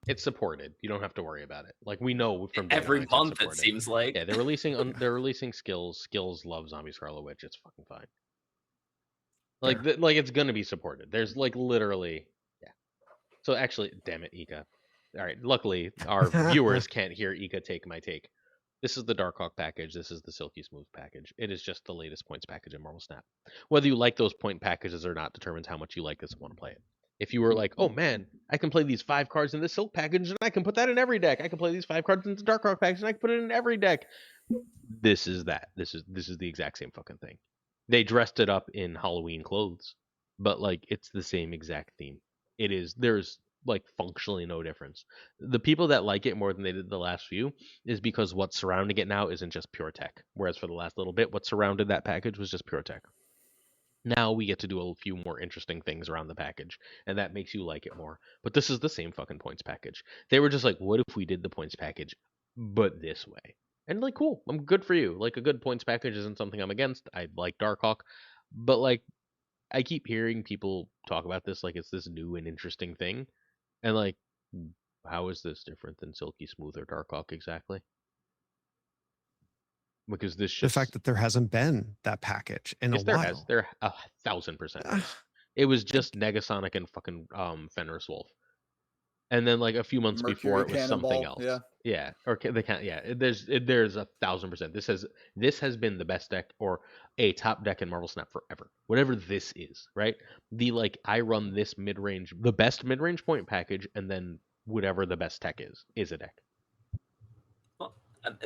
It's supported. You don't have to worry about it. Like we know from day Every one it's month it supported. seems like. Yeah, they're releasing skills. Skills love Zombie Scarlet Witch. It's fucking fine. Like like it's gonna be supported. There's like literally So actually, damn it, Ika. All right, luckily our viewers can't hear Ika take my take. This is the Darkhawk package. This is the Silky Smooth package. It is just the latest points package in Marvel Snap. Whether you like those point packages or not determines how much you like this and want to play it. If you were like, oh man, I can play these 5 cards in this Silk package and I can put that in every deck. I can play these 5 cards in the Darkhawk package and I can put it in every deck. This is that. This is the exact same fucking thing. They dressed it up in Halloween clothes, but like it's the same exact theme. There's like functionally no difference. The people that like it more than they did the last few is because what's surrounding it now isn't just pure tech. Whereas for the last little bit, what surrounded that package was just pure tech. Now we get to do a few more interesting things around the package, and that makes you like it more. But this is the same fucking points package. They were just like, what if we did the points package, but this way? And like, cool, I'm good for you. Like a good points package isn't something I'm against. I like Darkhawk, but like I keep hearing people talk about this like it's this new and interesting thing. And like, how is this different than Silky Smooth or Darkhawk exactly? Because this The just fact that there hasn't been that package in yes, a there while. has. There 1000% has. It was just Negasonic and fucking Fenris Wolf. And then like a few months before it was something else. Yeah. Or they can't. Yeah. There's 1000%. This has been the best deck or a top deck in Marvel Snap forever. Whatever this is, right? The like I run this mid-range, the best mid-range point package, and then whatever the best tech is a deck. Well,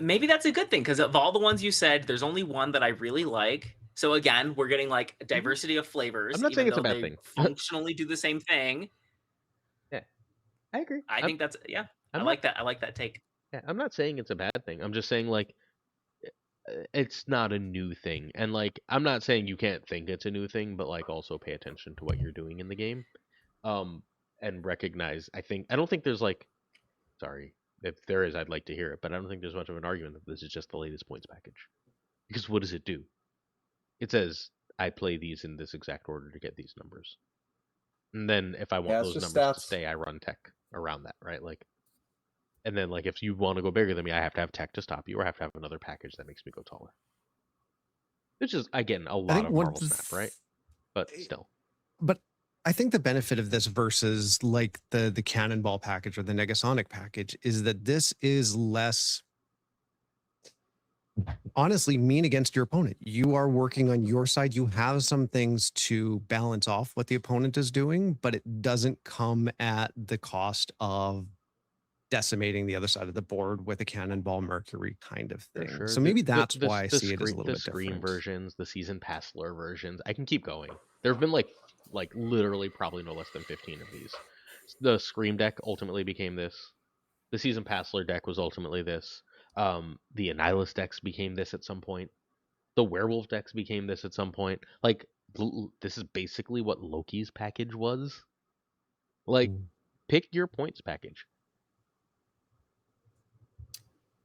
maybe that's a good thing because of all the ones you said, there's only one that I really like. So again, we're getting like a diversity of flavors. I'm not saying it's a bad they thing. Functionally do the same thing. Yeah, I agree. I think that's I like that. I like that take. Yeah, I'm not saying it's a bad thing. I'm just saying like it's not a new thing. And like I'm not saying you can't think it's a new thing, but like also pay attention to what you're doing in the game. And recognize I don't think there's like sorry, if there is I'd like to hear it, but I don't think there's much of an argument that this is just the latest points package. Because what does it do? It says I play these in this exact order to get these numbers. And then if I want those numbers to stay, I run tech around that, right? Like and then like if you want to go bigger than me, I have to have tech to stop you or I have to have another package that makes me go taller. Which is again a lot of Marvel Snap, right? But still. But I think the benefit of this versus like the Cannonball package or the Negasonic package is that this is less honestly mean against your opponent. You are working on your side. You have some things to balance off what the opponent is doing, but it doesn't come at the cost of decimating the other side of the board with a Cannonball Mercury kind of For thing. sure. So maybe that's why I the see it as a little the bit Scream different. versions, the Season Pass lure versions. I can keep going. There have been like literally probably no less than 15 of these. The Scream deck ultimately became this. The Season Pass lure deck was ultimately this. The Annihilus decks became this at some point. The Werewolf decks became this at some point. Like this is basically what Loki's package was. Like pick your points package.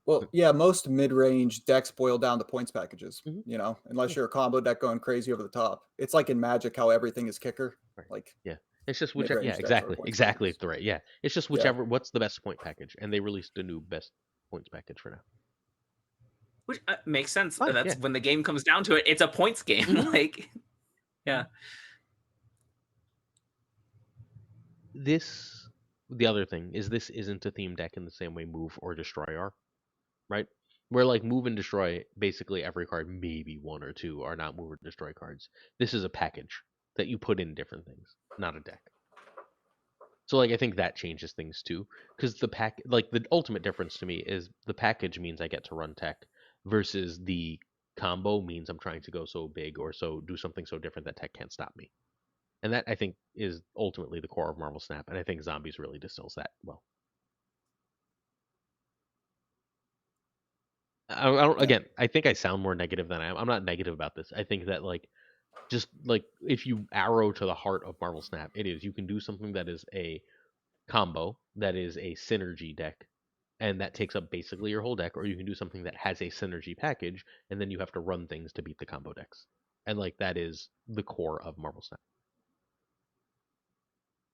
Well, yeah, most mid-range decks boil down to points packages, Mhm. you know, unless Yeah. you're a combo deck going crazy over the top. It's like in Magic how everything is kicker. Right. Like, Yeah. It's just whichever. mid-range Yeah, decks are exactly. points Exactly. packages. Right. Yeah. It's just whichever. What's the best point package? And they released a new best points package for now. Which makes sense. Fine, That's yeah. when the game comes down to it. It's a points game. Mhm. Like, yeah. The other thing is this isn't a theme deck in the same way Move or Destroy are, right? Where like Move and Destroy, basically every card, maybe one or two, are not Move or Destroy cards. This is a package that you put in different things, not a deck. So like I think that changes things too, because the ultimate difference to me is the package means I get to run tech, versus the combo means I'm trying to go so big or so do something so different that tech can't stop me. And that I think is ultimately the core of Marvel Snap, and I think Zombies really distills that well. I don't. Again, I think I sound more negative than I am. I'm not negative about this. I think that just if you arrow to the heart of Marvel Snap, it is you can do something that is a combo, that is a synergy deck, and that takes up basically your whole deck, or you can do something that has a synergy package, and then you have to run things to beat the combo decks, and that is the core of Marvel Snap.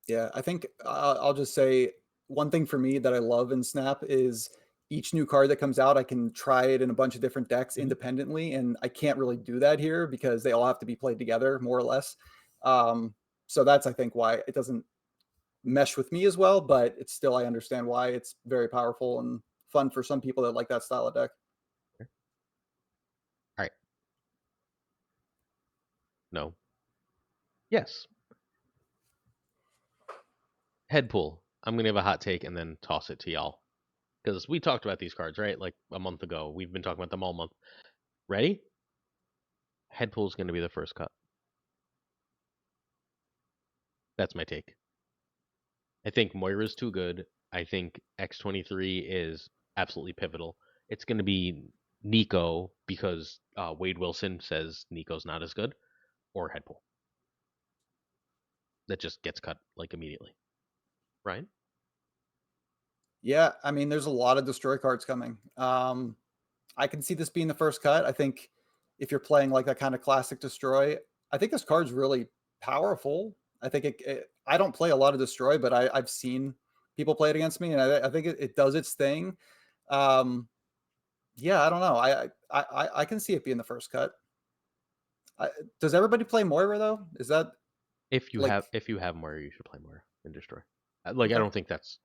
Yeah, I think I'll just say one thing for me that I love in Snap is each new card that comes out, I can try it in a bunch of different decks independently, and I can't really do that here because they all have to be played together, more or less. So that's, I think, why it doesn't mesh with me as well, but it's still, I understand why it's very powerful and fun for some people that like that style of deck. All right. No. Yes. Headpool. I'm gonna have a hot take and then toss it to y'all, because we talked about these cards, right? Like a month ago. We've been talking about them all month. Ready? Headpool's gonna be the first cut. That's my take. I think Moira's too good. I think X-23 is absolutely pivotal. It's gonna be Nico because Wade Wilson says Nico's not as good, or Headpool. That just gets cut immediately. Ryan? Yeah, I mean, there's a lot of destroy cards coming. I can see this being the first cut. I think if you're playing like that kind of classic destroy, I think this card's really powerful. I think I don't play a lot of destroy, but I've seen people play it against me, and I think it does its thing. Yeah, I don't know. I can see it being the first cut. Does everybody play Moira though? Is that If you like have Moira, you should play Moira and Destroy. I okay. don't think that's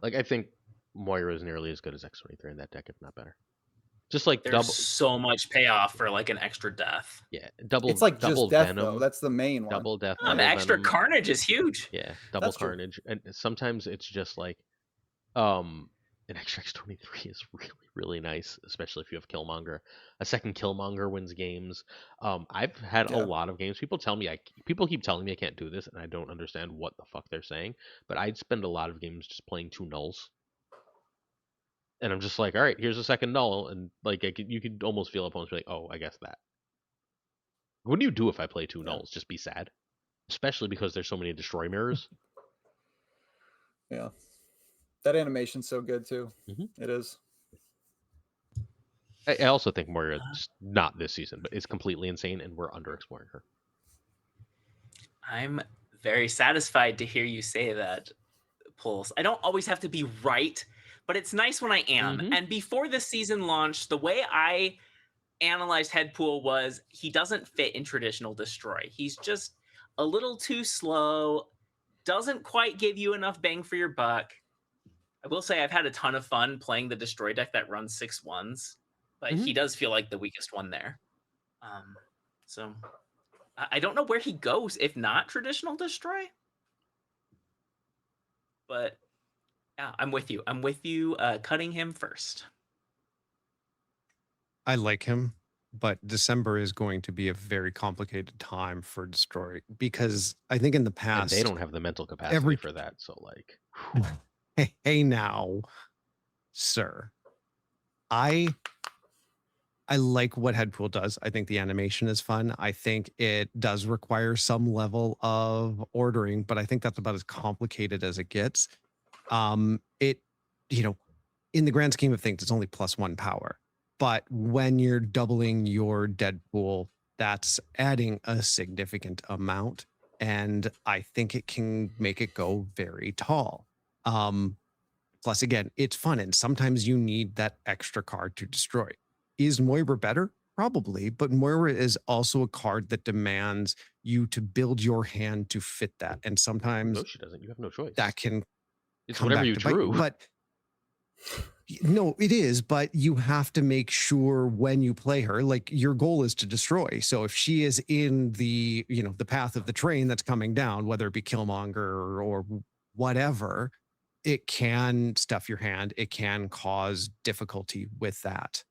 I think Moira is nearly as good as X-23 in that deck, if not better. Just like There's so much payoff for like an extra death. Yeah, double. It's like double just death Venom, though. That's the main one. double death. Oh, Double the extra Venom. carnage is huge. Yeah, double That's true. carnage, and sometimes it's just an extra X-23 is really, really nice, especially if you have Killmonger. A second Killmonger wins games. I've had a Yeah. lot of games. People keep telling me I can't do this, and I don't understand what the fuck they're saying. But I'd spend a lot of games just playing 2 nulls, and I'm just like, all right, here's a second null, and you could almost feel opponents be like, oh, I guess that. What do you do if I play 2 nulls? Just be sad, especially because there's so many destroy mirrors. Yeah. That animation's so good too. It is. I also think Moira, just not this season, but is completely insane, and we're underexploring her. I'm very satisfied to hear you say that, Pulse. I don't always have to be right, but it's nice when I am. And before the season launched, the way I analyzed Headpool was he doesn't fit in traditional destroy. He's just a little too slow, doesn't quite give you enough bang for your buck. I will say I've had a ton of fun playing the destroy deck that runs 6/1s, but he does feel like the weakest one there. So I don't know where he goes if not traditional destroy. But yeah, I'm with you. I'm with you. Cutting him first. I like him, but December is going to be a very complicated time for destroy because I think in the And past they don't have the mental capacity for that. So like, hey now, sir. I like what Headpool does. I think the animation is fun. I think it does require some level of ordering, but I think that's about as complicated as it gets. It, you know, in the grand scheme of things, it's only +1 power. But when you're doubling your Deadpool, that's adding a significant amount. And I think it can make it go very tall. Plus, again, it's fun. And sometimes you need that extra card to destroy. Is Moira better? Probably. But Moira is also a card that demands you to build your hand to fit that. And sometimes no, she doesn't. You have no choice. that can it's come whatever back you to bite drew. But no, it is. But you have to make sure when you play her, like your goal is to destroy. So if she is in the, the path of the train that's coming down, whether it be Killmonger or whatever, it can stuff your hand. It can cause difficulty with that.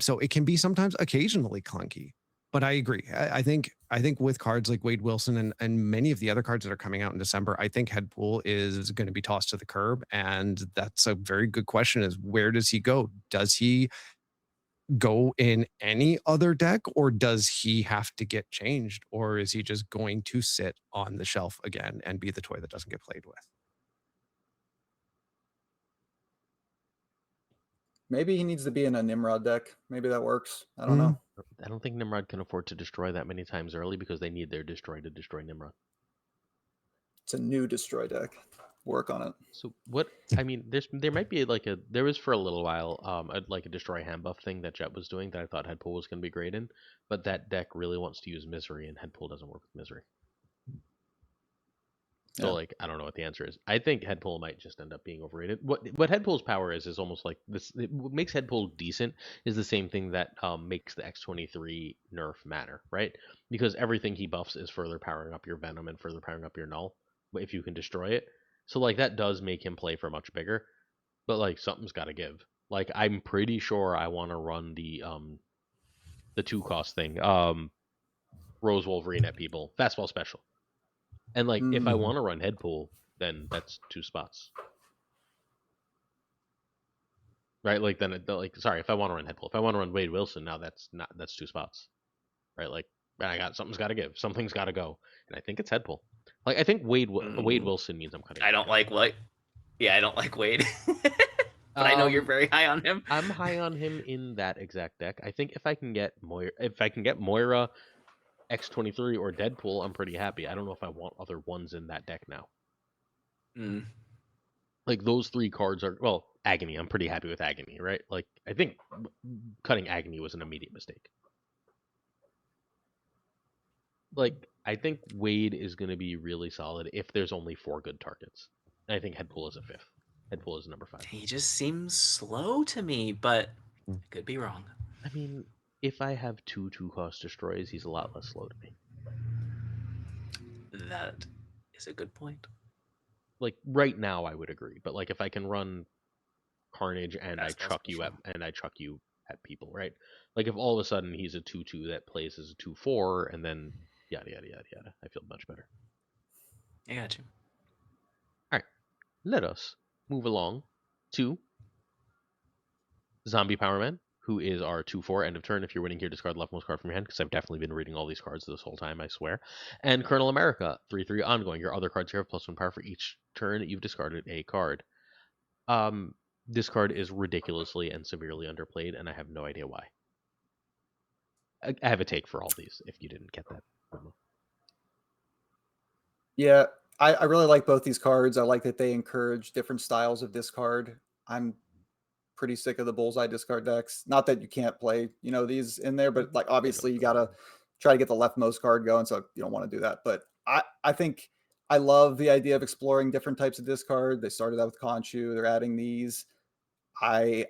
So it can be sometimes occasionally clunky. But I agree. I think with cards like Wade Wilson and many of the other cards that are coming out in December, I think Headpool is going to be tossed to the curb. And that's a very good question: is where does he go? Does he go in any other deck, or does he have to get changed, or is he just going to sit on the shelf again and be the toy that doesn't get played with? Maybe he needs to be in a Nimrod deck. Maybe that works. I don't know. I don't think Nimrod can afford to destroy that many times early because they need their destroy to destroy Nimrod. It's a new destroy deck. Work on it. So what? I mean, there might be there was for a little while like a destroy hand buff thing that Jet was doing that I thought Headpool was going to be great in, but that deck really wants to use Misery and Headpool doesn't work with Misery. So I don't know what the answer is. I think Headpool might just end up being overrated. What Headpool's power is almost like this. What makes Headpool decent is the same thing that makes the X23 nerf matter, right? Because everything he buffs is further powering up your Venom and further powering up your Null, if you can destroy it. So that does make him play for much bigger, but something's got to give. I'm pretty sure I want to run the 2-cost thing, Rose Wolverine at people fastball special. And if I want to run Headpool, then that's 2 spots, right? Sorry, if I want to run Headpool, if I want to run Wade Wilson, now that's 2 spots, right? Something's got to give, something's got to go, and I think it's Headpool. I think Wade Wilson means I'm cutting. I don't like Wade. Yeah, I don't like Wade, but I know you're very high on him. I'm high on him in that exact deck. I think if I can get Moira, X23 or Deadpool, I'm pretty happy. I don't know if I want other ones in that deck now. Those 3 cards are, well, Agony. I'm pretty happy with Agony, right? I think cutting Agony was an immediate mistake. I think Wade is going to be really solid if there's only 4 good targets. And I think Headpool is a 5th. Headpool is number 5. He just seems slow to me, but I could be wrong. I mean, if I have 2 2-cost destroys, he's a lot less slow to me. That is a good point. Right now, I would agree. But if I can run Carnage and I chuck you at people, right? If all of a sudden he's a 2/2 that plays as a 2/4, and then yada yada yada yada, I feel much better. I got you. All right, let us move along to Zombie Power Man, who is our 2/4 end of turn. If you're winning here, discard the leftmost card from your hand, because I've definitely been reading all these cards this whole time, I swear. And Colonel America, 3/3 ongoing. Your other cards here have +1 power for each turn you've discarded a card. This card is ridiculously and severely underplayed, and I have no idea why. I have a take for all these, if you didn't get that. Yeah, I really like both these cards. I like that they encourage different styles of discard. I'm pretty sick of the bullseye discard decks. Not that you can't play, these in there, but obviously you gotta try to get the leftmost card going, so you don't want to do that. But I think I love the idea of exploring different types of discard. They started out with Conchu. They're adding these. I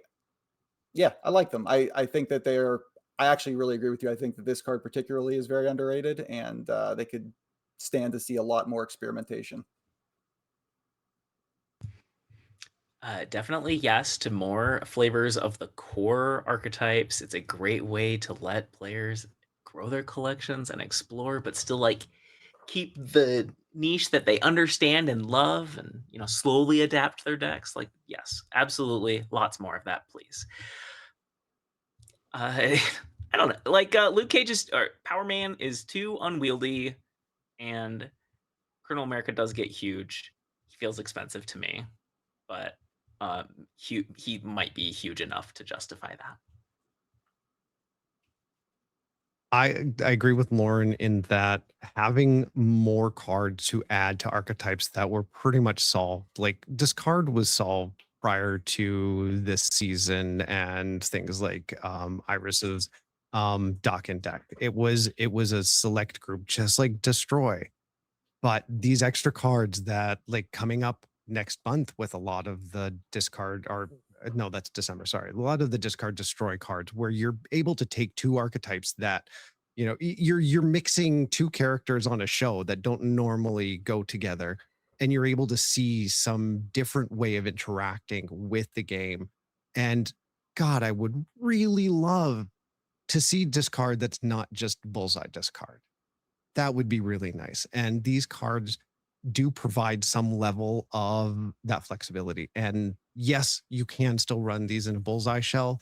Yeah, I like them. I think that they're. I actually really agree with you. I think that this card particularly is very underrated, and they could stand to see a lot more experimentation. Definitely yes to more flavors of the core archetypes. It's a great way to let players grow their collections and explore, but still like keep the niche that they understand and love, and slowly adapt their decks. Like, yes, absolutely, lots more of that, please. I I don't know. Like Luke Cage's or Power Man is too unwieldy, and Colonel America does get huge. He feels expensive to me, but he might be huge enough to justify that. I agree with Lauren in that having more cards to add to archetypes that were pretty much solved, like discard was solved prior to this season, and things like Iris's dock and deck. It was a select group, just like destroy. But these extra cards that like coming up next month with a lot of the discard or no, that's December. Sorry. A lot of the discard destroy cards where you're able to take two archetypes that, you're mixing two characters on a show that don't normally go together, and you're able to see some different way of interacting with the game. And God, I would really love to see discard that's not just bullseye discard. That would be really nice. And these cards do provide some level of that flexibility. And yes, you can still run these in a bullseye shell,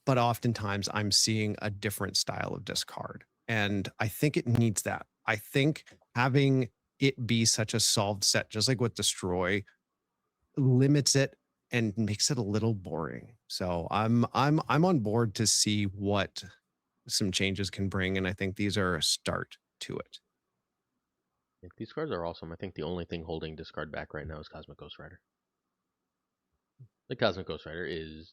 but oftentimes I'm seeing a different style of discard. And I think it needs that. I think having it be such a solved set, just like with Destroy, limits it and makes it a little boring. So I'm on board to see what some changes can bring. And I think these are a start to it. Yeah, these cards are awesome. I think the only thing holding discard back right now is Cosmic Ghost Rider. The Cosmic Ghost Rider is.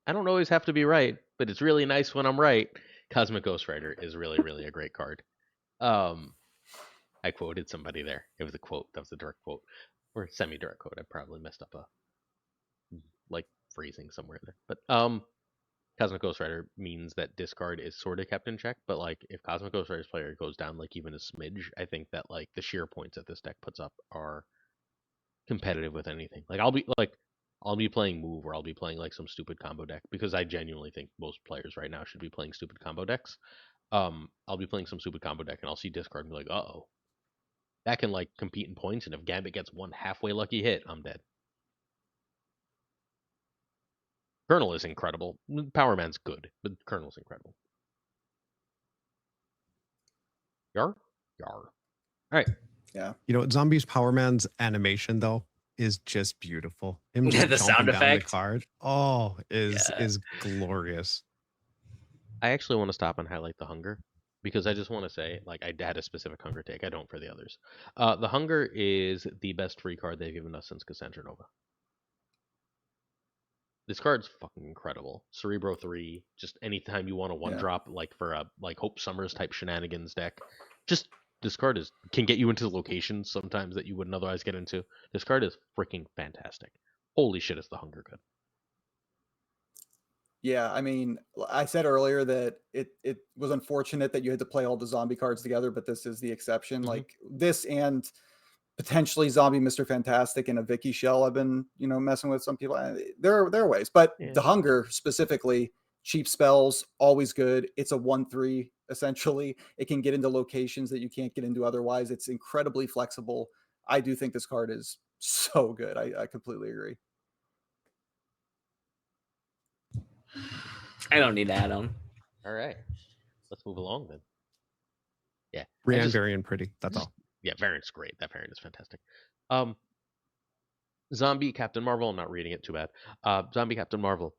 I don't always have to be right, but it's really nice when I'm right. Cosmic Ghost Rider is really, really a great card. I quoted somebody there. It was a quote. That was a direct quote. Or semi-direct quote. I probably messed up a like phrasing somewhere in there. But Cosmic Ghost Rider means that discard is sort of kept in check, but like if Cosmic Ghost Rider's player goes down like even a smidge, I think that like the sheer points that this deck puts up are competitive with anything. Like I'll be playing move or I'll be playing like some stupid combo deck because I genuinely think most players right now should be playing stupid combo decks. I'll be playing some stupid combo deck and I'll see discard and be like, uh-oh. That can like compete in points, and if Gambit gets one halfway lucky hit, I'm dead. Colonel is incredible. Power Man's good, but Colonel's incredible. Yar? Yar. All right. Yeah. Zombies Power Man's animation though is just beautiful. Him just The sound jumping down the effect. card. Is glorious. I actually want to stop and highlight the hunger because I just want to say, like, I had a specific hunger take. I don't for the others. The hunger is the best free card they've given us since Cassandra Nova. This card's fucking incredible. Cerebro 3, just anytime you want a one drop, like for a like Hope Summers type shenanigans deck, just this card can get you into locations sometimes that you wouldn't otherwise get into. This card is freaking fantastic. Holy shit, is the hunger good. Yeah, I mean, I said earlier that it was unfortunate that you had to play all the zombie cards together, but this is the exception. Like this and potentially zombie Mr. Fantastic and a Vicky shell I've been, messing with some people. There are ways, but the hunger specifically, cheap spells, always good. It's a 1/3 essentially. It can get into locations that you can't get into otherwise. It's incredibly flexible. I do think this card is so good. I completely agree. I don't need to add on. All right. Let's move along then. Yeah. Brienne variant pretty. That's all. Yeah, variant's great. That variant is fantastic. Zombie Captain Marvel, I'm not reading it too bad. Zombie Captain Marvel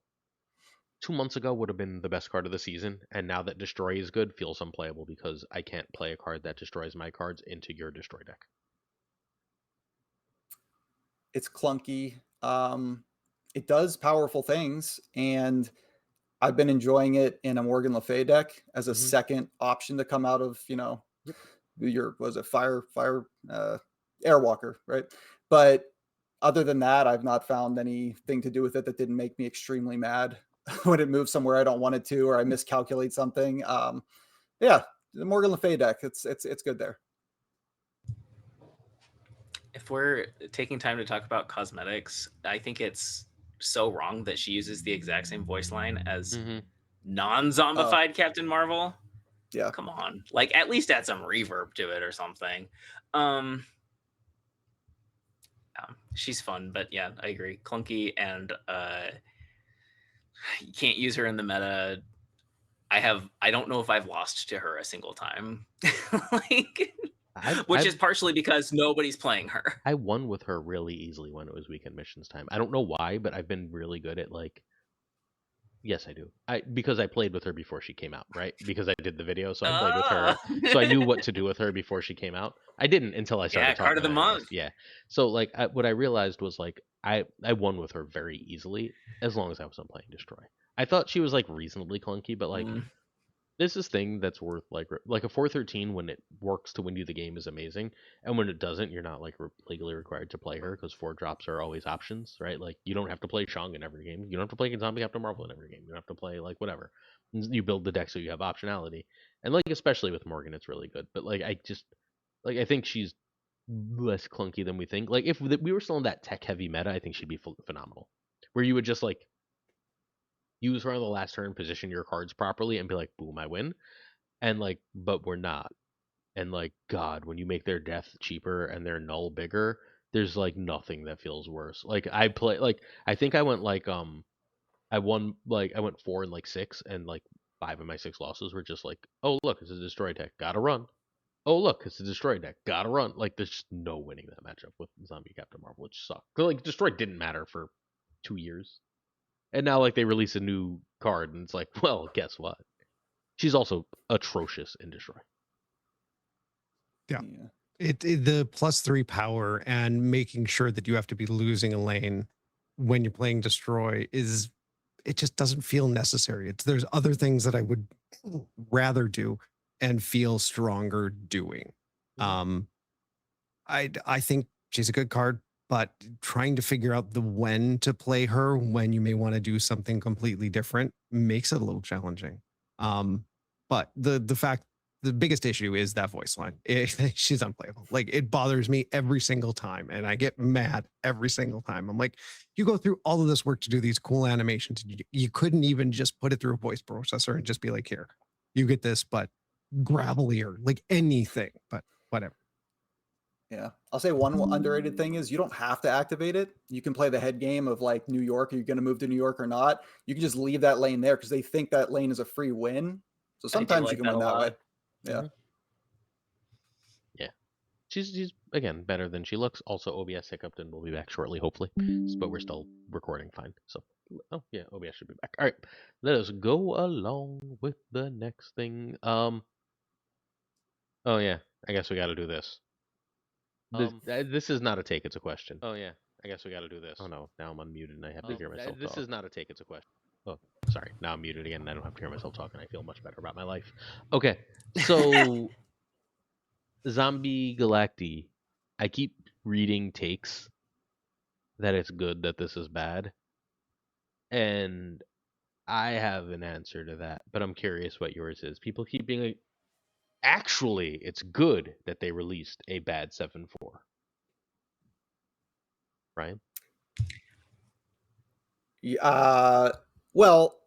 2 months ago would have been the best card of the season, and now that Destroy is good, feels unplayable because I can't play a card that destroys my cards into your Destroy deck. It's clunky. It does powerful things, and I've been enjoying it in a Morgan Le Fay deck as a Mhm. second option to come out of, you know, Yep. your was it Airwalker, right? But other than that, I've not found anything to do with it that didn't make me extremely mad when it moves somewhere I don't want it to, or I miscalculate something. Yeah, the Morgan Le Fay deck, it's good there. If we're taking time to talk about cosmetics, I think it's so wrong that she uses the exact same voice line as Mhm. non-zombified Captain Marvel. Yeah. Come on, like at least add some reverb to it or something. She's fun, but yeah, I agree. Clunky, and you can't use her in the meta. I don't know if I've lost to her a single time. Like, which is partially because nobody's playing her. I won with her really easily when it was weekend missions time. I don't know why, but I've been really good at like. Yes, I do. Because I played with her before she came out, right? Because I did the video, so I played with her, so I knew what to do with her before she came out. I didn't until I started Yeah, talking card of the about it, I realized. month. Yeah. So like, what I realized was like, I won with her very easily as long as I wasn't playing Destroy. I thought she was like reasonably clunky, but like. This is thing that's worth like a 413 when it works to win you the game is amazing, and when it doesn't, you're not like legally required to play her because 4 drops are always options, right? Like you don't have to play Shang in every game, you don't have to play Zombie Captain Marvel in every game, you don't have to play like whatever. You build the deck so you have optionality, and like especially with Morgan, it's really good. But like I think she's less clunky than we think. Like if we were still in that tech heavy meta, I think she'd be phenomenal, where you would just like use her on the last turn, position your cards properly, and be like, boom, I win. And like, but we're not. And like, God, when you make their death cheaper and their null bigger, there's like nothing that feels worse. Like I think I went like I went 4 and like 6, and like 5 of my 6 losses were just like, oh look, it's a destroy deck, gotta run. Oh look, it's a destroy deck, gotta run. Like there's just no winning that matchup with Zombie Captain Marvel, which sucked. Like destroy didn't matter for 2 years. And now like they release a new card and it's like, well, guess what? She's also atrocious in Destroy. Yeah. The +3 power and making sure that you have to be losing a lane when you're playing Destroy it just doesn't feel necessary. There's other things that I would rather do and feel stronger doing. I think she's a good card, but trying to figure out the when to play her when you may want to do something completely different makes it a little challenging. But the biggest issue is that voice line. She's unplayable. Like it bothers me every single time, and I get mad every single time. I'm like, you go through all of this work to do these cool animations. You couldn't even just put it through a voice processor and just be like, here, you get this, but gravelier, like anything, but whatever. Yeah. I'll say one underrated thing is you don't have to activate it. You can play the head game of like New York. Are you going to move to New York or not? You can just leave that lane there because they think that lane is a free win. So sometimes you can win that way. Yeah. Yeah. She's again better than she looks. Also, OBS hiccuped and we'll be back shortly, hopefully. But we're still recording fine. So, oh yeah, OBS should be back. All right, let us go along with the next thing. Oh yeah, I guess we got to do this. This is not a take; it's a question. Oh yeah, I guess we got to do this. Oh no, now I'm unmuted and I have to hear myself talk. This is not a take; it's a question. Oh, sorry. Now I'm muted again and I don't have to hear myself talk, and I feel much better about my life. Okay, so Zombie Galacti, I keep reading takes that it's good that this is bad, and I have an answer to that, but I'm curious what yours is. People keep being like, actually, it's good that they released a bad 7-4. Ryan? Well,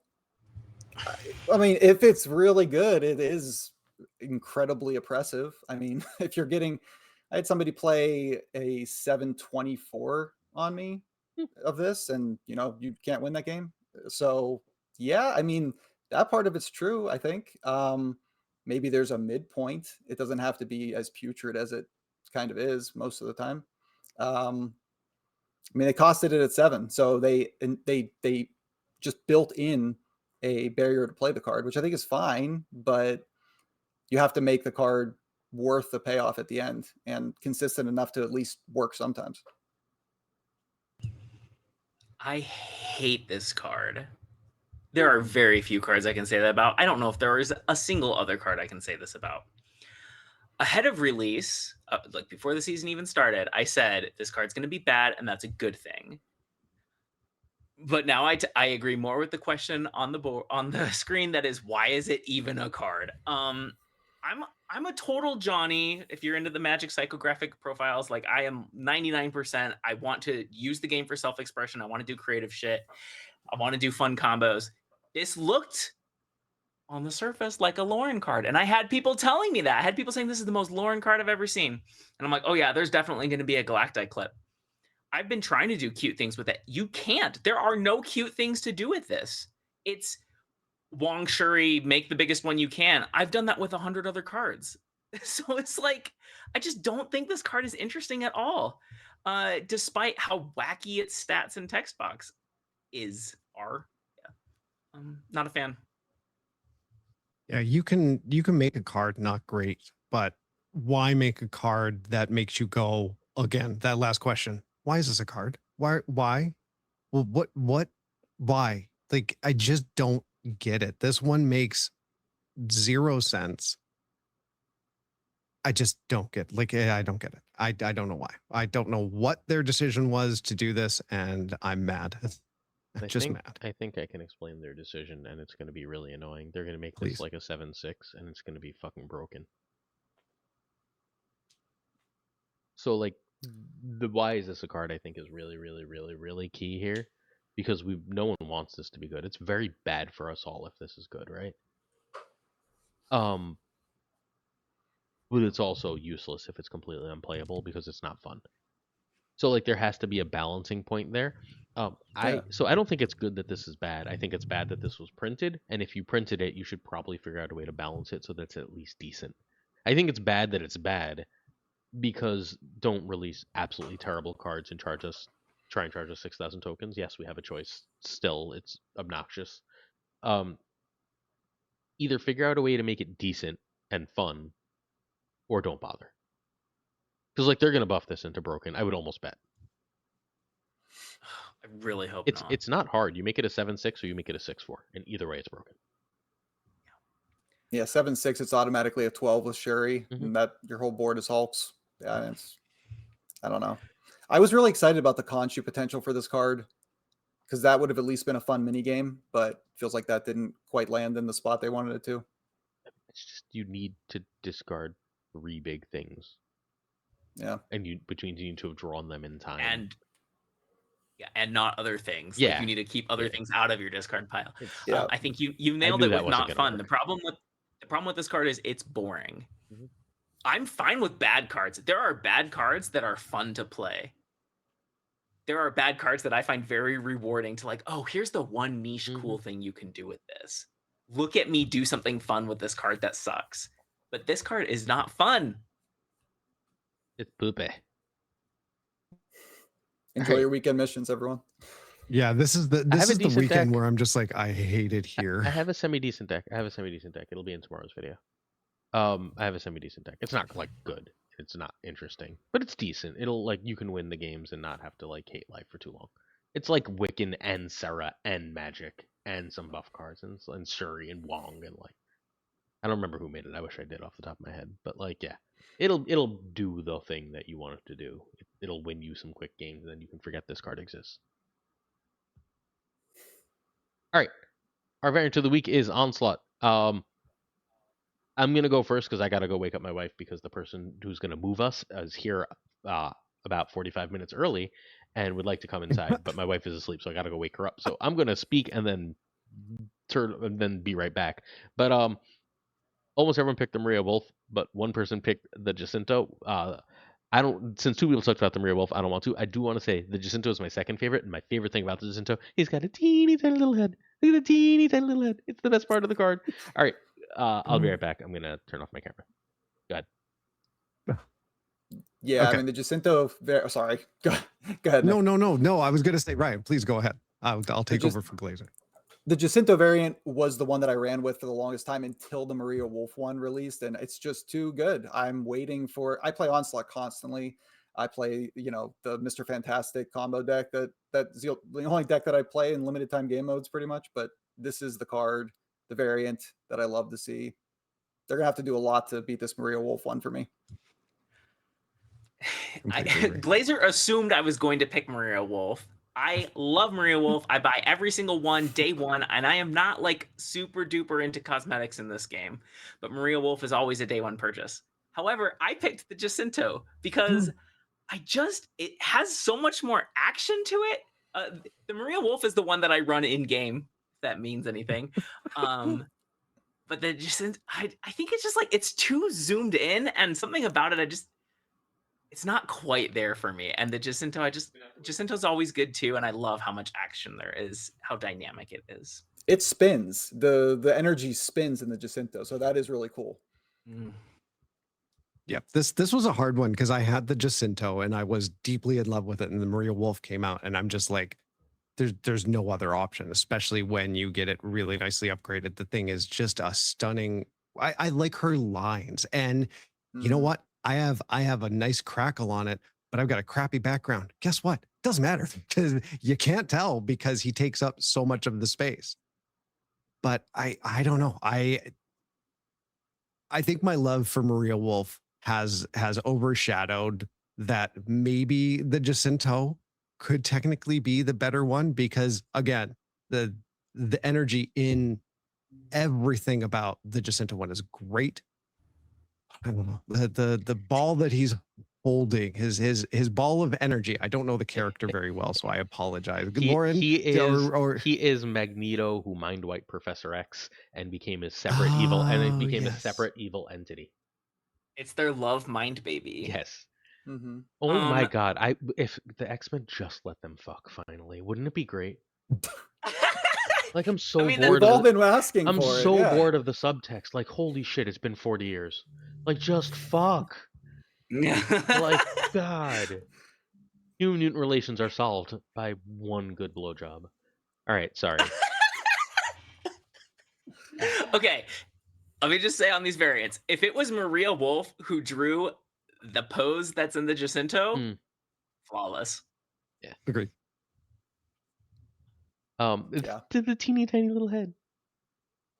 I mean, if it's really good, it is incredibly oppressive. I mean, if you're getting, I had somebody play a 724 on me of this, and you know, you can't win that game. So yeah, I mean, that part of it's true, I think. Maybe there's a midpoint. It doesn't have to be as putrid as it kind of is most of the time. I mean, they costed it at 7, so they just built in a barrier to play the card, which I think is fine, but you have to make the card worth the payoff at the end and consistent enough to at least work sometimes. I hate this card. There are very few cards I can say that about. I don't know if there is a single other card I can say this about. Ahead of release, like before the season even started, I said this card's going to be bad, and that's a good thing. But now I agree more with the question on the board on the screen. That is, why is it even a card? I'm a total Johnny. If you're into the Magic psychographic profiles, like I am 99%. I want to use the game for self-expression. I want to do creative shit. I want to do fun combos. This looked on the surface like a Lauren card. And I had people telling me that. I had people saying this is the most Lauren card I've ever seen. And I'm like, oh yeah, there's definitely going to be a Galacti clip. I've been trying to do cute things with it. You can't. There are no cute things to do with this. It's Wong Shuri, make the biggest one you can. I've done that with 100 other cards. So it's like, I just don't think this card is interesting at all. Despite how wacky its stats and text box are. Yeah. I'm not a fan. Yeah, you can make a card not great, but why make a card that makes you go again? That last question. Why is this a card? Why? Well, why? Like, I just don't get it. This one makes 0 sense. I just don't get, like, I don't get it. I don't know why. I don't know what their decision was to do this, and I'm mad. I'm just mad. I think I can explain their decision, and it's going to be really annoying. They're going to make Please. this like a 7/6, and it's going to be fucking broken. So, like, the why is this a card, I think, is really, really, really, really key here, because no one wants this to be good. It's very bad for us all if this is good, right? But it's also useless if it's completely unplayable because it's not fun. So, like, there has to be a balancing point there. I don't think it's good that this is bad. I think it's bad that this was printed, and if you printed it, you should probably figure out a way to balance it so that's at least decent. I think it's bad that it's bad, because don't release absolutely terrible cards and try and charge us 6,000 tokens. Yes, we have a choice. Still, it's obnoxious. Either figure out a way to make it decent and fun, or don't bother. Because, like, they're gonna buff this into broken. I would almost bet. I really hope not. It's not hard. You make it a 7/6 or you make it a 6/4, and either way, it's broken. Yeah, 7/6. It's automatically a 12 with Shuri, and that your whole board is Hulks. Yeah, I don't know. I was really excited about the Khonshu potential for this card, because that would have at least been a fun mini game, but feels like that didn't quite land in the spot they wanted it to. It's just, you need to discard 3 big things. Yeah. And you need to have drawn them in time. And not other things. Yeah. Like, you need to keep other things out of your discard pile. Yeah. I think you nailed it with not fun. The problem with this card is it's boring. I'm fine with bad cards. There are bad cards that are fun to play. There are bad cards that I find very rewarding to, like, oh, here's the one niche cool thing you can do with this. Look at me do something fun with this card that sucks. But this card is not fun. It's poopy. Enjoy your weekend missions, everyone. Yeah, this is the weekend where I'm just like, I hate it here. I have a semi-decent deck. It'll be in tomorrow's video. I have a semi-decent deck. It's not, like, good. It's not interesting, but it's decent. It'll, like, you can win the games and not have to, like, hate life for too long. It's like Wiccan and Serra and Magic and some buff cards and Shuri and Wong and, like, I don't remember who made it. I wish I did off the top of my head, but, like, yeah, it'll do the thing that you want it to do. It'll win you some quick games, and then you can forget this card exists. All right, our variant of the week is Onslaught. I'm going to go first because I got to go wake up my wife, because the person who's going to move us is here about 45 minutes early and would like to come inside, but my wife is asleep, so I got to go wake her up. So I'm going to speak and then be right back. But almost everyone picked the Maria Wolf, but one person picked the Jacinto. Since 2 people talked about the Maria Wolf, I don't want to. I do want to say the Jacinto is my second favorite, and my favorite thing about the Jacinto, he's got a teeny tiny little head. Look at the teeny tiny little head. It's the best part of the card. All right. I'll be right back. I'm going to turn off my camera. Go ahead. Yeah, okay. I mean, the Jacinto... Sorry. Go ahead, Nick. No. I was going to say, Ryan, please go ahead. I'll take over for Glazer. The Jacinto variant was the one that I ran with for the longest time until the Maria Wolf one released, and it's just too good. I'm waiting for... I play Onslaught constantly. I play, the Mr. Fantastic combo deck. That's the only deck that I play in limited time game modes, pretty much. But this is the card, the variant that I love to see. They're gonna have to do a lot to beat this Maria Wolf one for me. Glazer assumed I was going to pick Maria Wolf. I love Maria Wolf. I buy every single one day one, and I am not like super duper into cosmetics in this game, but Maria Wolf is always a day one purchase. However, I picked the Jacinto because it has so much more action to it. The Maria Wolf is the one that I run in game, if that means anything. But the Jacinto, I think it's just like it's too zoomed in, and something about it, it's not quite there for me. And the Jacinto, Jacinto's always good too, and I love how much action there is, how dynamic it is. It spins. The energy spins in the Jacinto, so that is really cool. Yep. This was a hard one because I had the Jacinto and I was deeply in love with it, and the Maria Wolf came out, and I'm just like, there's no other option, especially when you get it really nicely upgraded. The thing is just a stunning. I like her lines, and you know what? I have a nice crackle on it, but I've got a crappy background. Guess what? Doesn't matter because you can't tell because he takes up so much of the space. But I don't know. I think my love for Maria Wolf has overshadowed that maybe the Jacinto could technically be the better one, because again, the energy in everything about the Jacinto one is great. I don't know, the ball that he's holding, his ball of energy. I don't know the character very well, so I apologize. Lauren, he is Magneto who mind wiped Professor X and became a separate evil, and it became a separate evil entity. It's their love mind baby. Yes. Oh my god! If the X-Men just let them fuck finally, wouldn't it be great? Like, I'm so bored. We've all been asking I'm for so it, yeah. bored of the subtext. Like, holy shit, it's been 40 years. Like, just fuck. Like, God. Human mutant relations are solved by one good blowjob. All right, sorry. Okay, let me just say on these variants, if it was Maria Wolf who drew the pose that's in the Jacinto, flawless. Yeah, agreed. The teeny tiny little head.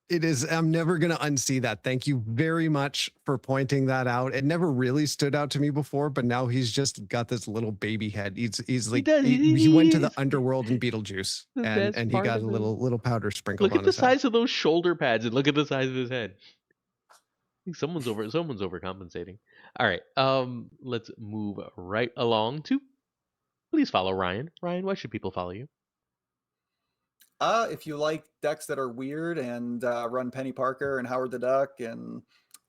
It is. I'm never going to unsee that. Thank you very much for pointing that out. It never really stood out to me before, but now he's just got this little baby head. He's like, he went to the underworld in Beetlejuice, and he got a little powder sprinkled on his head. Look at the size of those shoulder pads and look at the size of his head. I think someone's overcompensating. All right, let's move right along to. Please follow Ryan. Ryan, why should people follow you? If you like decks that are weird and run Penny Parker and Howard the Duck and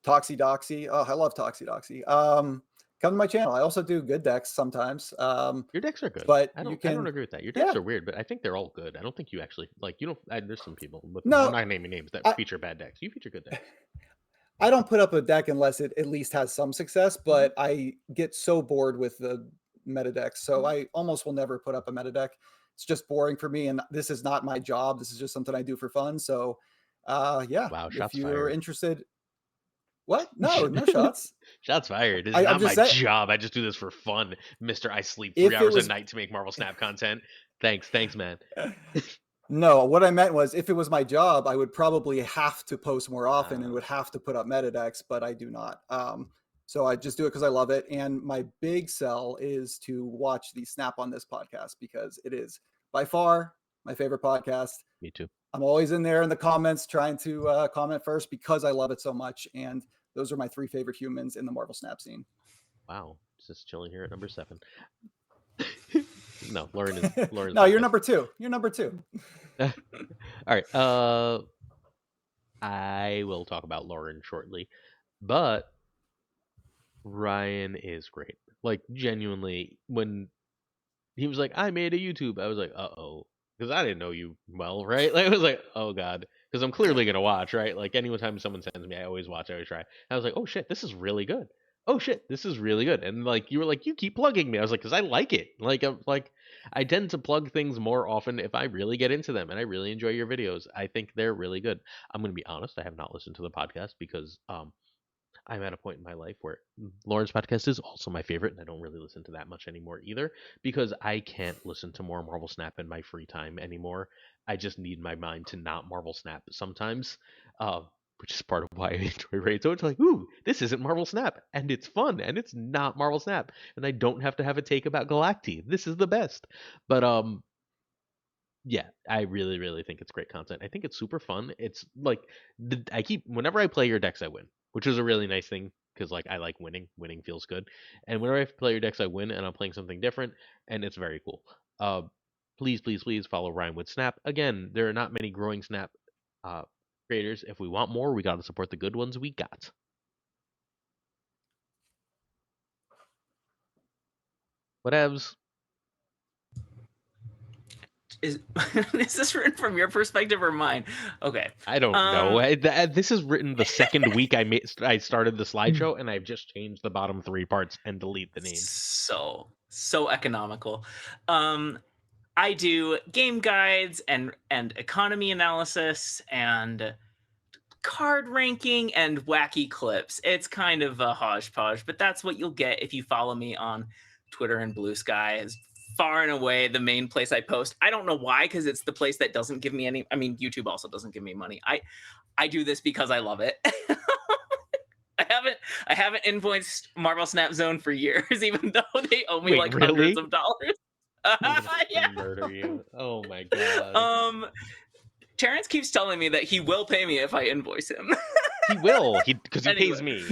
Toxie. Oh, I love Toxie. Come to my channel. I also do good decks sometimes. Your decks are good, but I don't agree with that. Your decks are weird, but I think they're all good. I don't think you actually like. You don't. There's some people. I'm not naming names that feature bad decks. You feature good decks. I don't put up a deck unless it at least has some success, but I get so bored with the meta decks, so I almost will never put up a meta deck. It's just boring for me, and this is not my job. This is just something I do for fun. So, yeah. Wow, if you're interested, what? No shots. Shots fired. It's not my job. I just do this for fun, Mister. I sleep 3 hours a night to make Marvel Snap content. Thanks, man. No, what I meant was, if it was my job, I would probably have to post more often and would have to put up meta decks, but I do not. So I just do it because I love it. And my big sell is to watch the Snap on This podcast, because it is by far my favorite podcast. Me too. I'm always in there in the comments trying to comment first because I love it so much. And those are my 3 favorite humans in the Marvel Snap scene. Wow. Just chilling here at number 7. No, Lauren is. No, you're number 2. You're number 2. All right. I will talk about Lauren shortly, but Ryan is great. Like, genuinely, when he was like, I made a YouTube, I was like, uh-oh. Because I didn't know you well, right? Like, I was like, oh, God. Because I'm clearly going to watch, right? Like, anytime someone sends me, I always watch, I always try. I was like, oh, shit, this is really good. Oh, shit, this is really good. And, like, you were like, you keep plugging me. I was like, because I like it. Like, I tend to plug things more often if I really get into them, and I really enjoy your videos. I think they're really good. I'm going to be honest, I have not listened to the podcast because I'm at a point in my life where Lauren's podcast is also my favorite, and I don't really listen to that much anymore either, because I can't listen to more Marvel Snap in my free time anymore. I just need my mind to not Marvel Snap sometimes, which is part of why I enjoy Raid. So it's like, ooh, this isn't Marvel Snap, and it's fun, and it's not Marvel Snap, and I don't have to have a take about Galacti. This is the best. But yeah, I really, really think it's great content. I think it's super fun. It's like whenever I play your decks, I win, which is a really nice thing because like I like winning. Winning feels good, and whenever I play your decks, I win, and I'm playing something different, and it's very cool. Please, please, please follow Ryan with Snap. Again, there are not many growing Snap creators. If we want more, we got to support the good ones we got. Whatevs. Is this written from your perspective or mine? Okay. I don't know. This is written the second week I started the slideshow, and I've just changed the bottom 3 parts and delete the names. So economical. I do game guides and economy analysis and card ranking and wacky clips. It's kind of a hodgepodge, but that's what you'll get if you follow me on Twitter and BlueSky. Is far and away the main place I post. I don't know why, because it's the place that doesn't give me any. I mean, YouTube also doesn't give me money. I do this because I love it. I haven't invoiced Marvel Snap Zone for years, even though they owe me hundreds of dollars. Yeah. Murder you. Oh my god. Terrence keeps telling me that he will pay me if I invoice him. He will, because he pays me.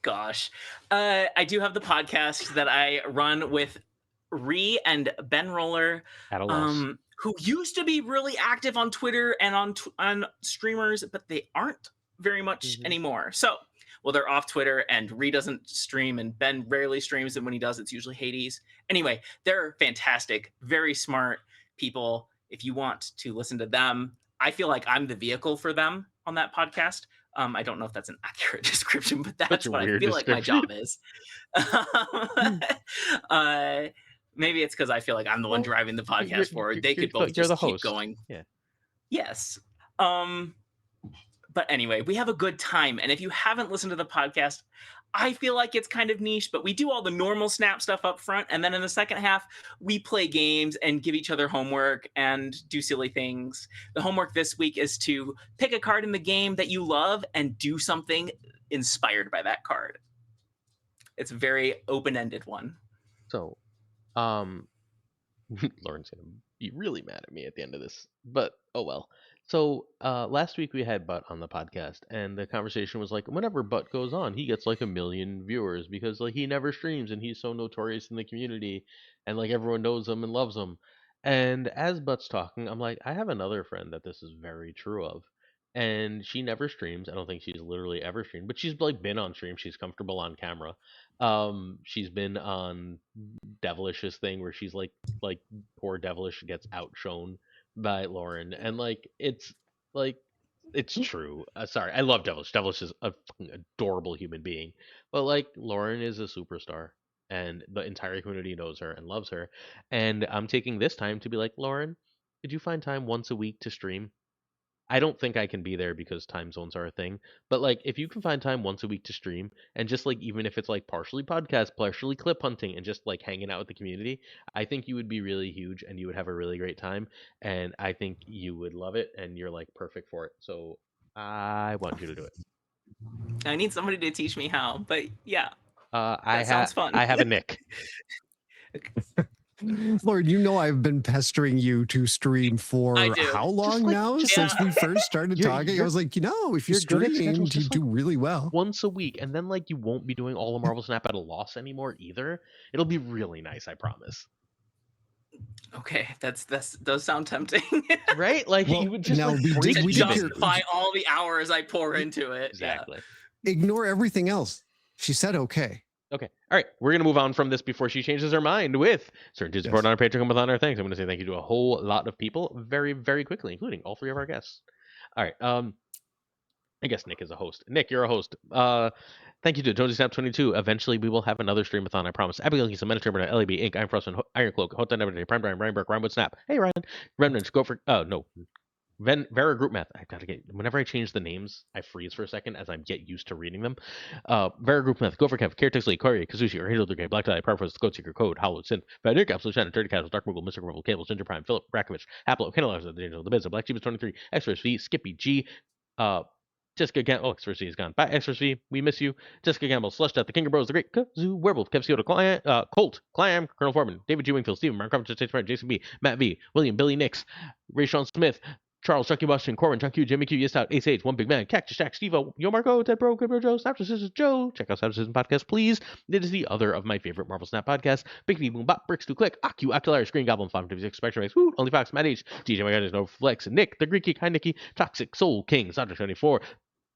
Gosh. I do have the podcast that I run with Ree and Ben Roller, who used to be really active on Twitter and on streamers, but they aren't very much anymore. So, well, they're off Twitter, and Ree doesn't stream, and Ben rarely streams, and when he does, it's usually Hades. Anyway, they're fantastic, very smart people. If you want to listen to them, I feel like I'm the vehicle for them on that podcast. I don't know if that's an accurate description, but that's what I feel like my job is. Maybe it's because I feel like I'm the one driving the podcast forward. They could both just keep going. Yeah. Yes. But anyway, we have a good time. And if you haven't listened to the podcast, I feel like it's kind of niche, but we do all the normal Snap stuff up front. And then in the second half, we play games and give each other homework and do silly things. The homework this week is to pick a card in the game that you love and do something inspired by that card. It's a very open-ended one. So, Lauren's going to be really mad at me at the end of this, but oh well. So last week we had Butt on the podcast, and the conversation was like, whenever Butt goes on, he gets like 1 million viewers because like he never streams and he's so notorious in the community, and like everyone knows him and loves him. And as Butt's talking, I'm like, I have another friend that this is very true of, and she never streams. I don't think she's literally ever streamed, but she's like been on stream. She's comfortable on camera. She's been on Devilish's thing where she's like poor Devilish gets outshone by Lauren, and like it's true. Sorry, I love Devilish. Devilish is a fucking adorable human being, but like Lauren is a superstar, and the entire community knows her and loves her. And I'm taking this time to be like, Lauren, could you find time once a week to stream? I don't think I can be there because time zones are a thing, but like if you can find time once a week to stream, and just like even if it's like partially podcast, partially clip hunting, and just like hanging out with the community, I think you would be really huge and you would have a really great time, and I think you would love it, and you're like perfect for it. So I want you to do it. I need somebody to teach me how, but yeah, sounds fun. I have a Nick. Lord, you know I've been pestering you to stream for how long now? Since we first started talking, I was like, if you stream, you do really well. Once a week, and then like you won't be doing all of Marvel Snap at a loss anymore either. It'll be really nice, I promise. Okay, that does sound tempting, right? Like you would just we justify all the hours I pour into it. Exactly. Yeah. Ignore everything else. She said okay. Okay. All right. We're going to move on from this before she changes her mind with certain support on our Patreon with our thanks. I'm going to say thank you to a whole lot of people very, very quickly, including all 3 of our guests. All right. I guess Nick is a host. Nick, you're a host. Thank you to Jonesy Snap 22. Eventually, we will have another streamathon, I promise. Abigail Lisa, Metaturban, LAB, Inc., I'm Frostman, Iron Cloak, Hot Never Prime Brian, Ryan Burke, Ryan Wood Snap. Hey, Ryan. Remnants, go for. Oh, no. Vera Group Math. I gotta get. Whenever I change the names, I freeze for a second as I get used to reading them. Vera Group Math. Go for Kev. Caretaxley, Corey, Kazushi, or Hazel, K, Black Tie, Parfus, Goat Seeker, Code, Hollow, Sin, Vadir, Capsule, Shannon, Dirty Castles, Dark Moogle, Mr. Grumble, Cable, Ginger Prime, Philip, Brakovich, Haplo, Candlelizer, The Angel, The Biz, Black Jeebus 23, Express V, Skippy G, Jessica Gamble. Oh, Express V is gone. Bye, Express V. We miss you. Jessica Gamble, Slush Death, The King of Bros, The Great Kazoo, Werewolf, Kev Cioto, Colt, Clam, Colonel Foreman, David G. Wingfield, Stephen, Mark Covington, Stage Friend, Jason B, Matt V, William, Billy Nix, Ray Sean Smith, Charles, Chucky Washington, Corbin, Chuck Q, Jimmy Q, Yes Out, Ace Age, One Big Man, Cactus Jack, Steve-O, Yo Marco, Ted Bro, Good Bro Joe, Snapchat Sisters Joe. Check out Snapchat Sisters Podcast, please. It is the other of my favorite Marvel Snap podcasts. Big B, Boom Bop, Bricks to Click, Aku, Octolaris, Green Goblin, 556, Spectrum X, Woo, Only Fox, Matt H, DJ My God, There's No Flex, Nick, The Greek Geek, Hi Nicky, Toxic Soul King, Zodra 24,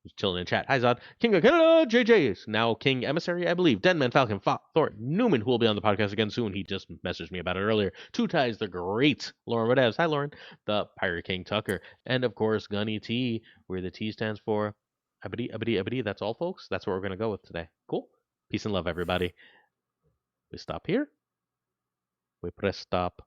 who's chilling in chat. Hi Zod, King of Canada, JJ is now King Emissary, I believe. Denman, Falcon, Thor, Newman, who will be on the podcast again soon. He just messaged me about it earlier. Two Ties, the great Lauren Whatevs. Hi Lauren, the Pirate King Tucker, and of course Gunny T, where the T stands for Abadi. That's all, folks. That's what we're gonna go with today. Cool. Peace and love, everybody. We stop here. We press stop.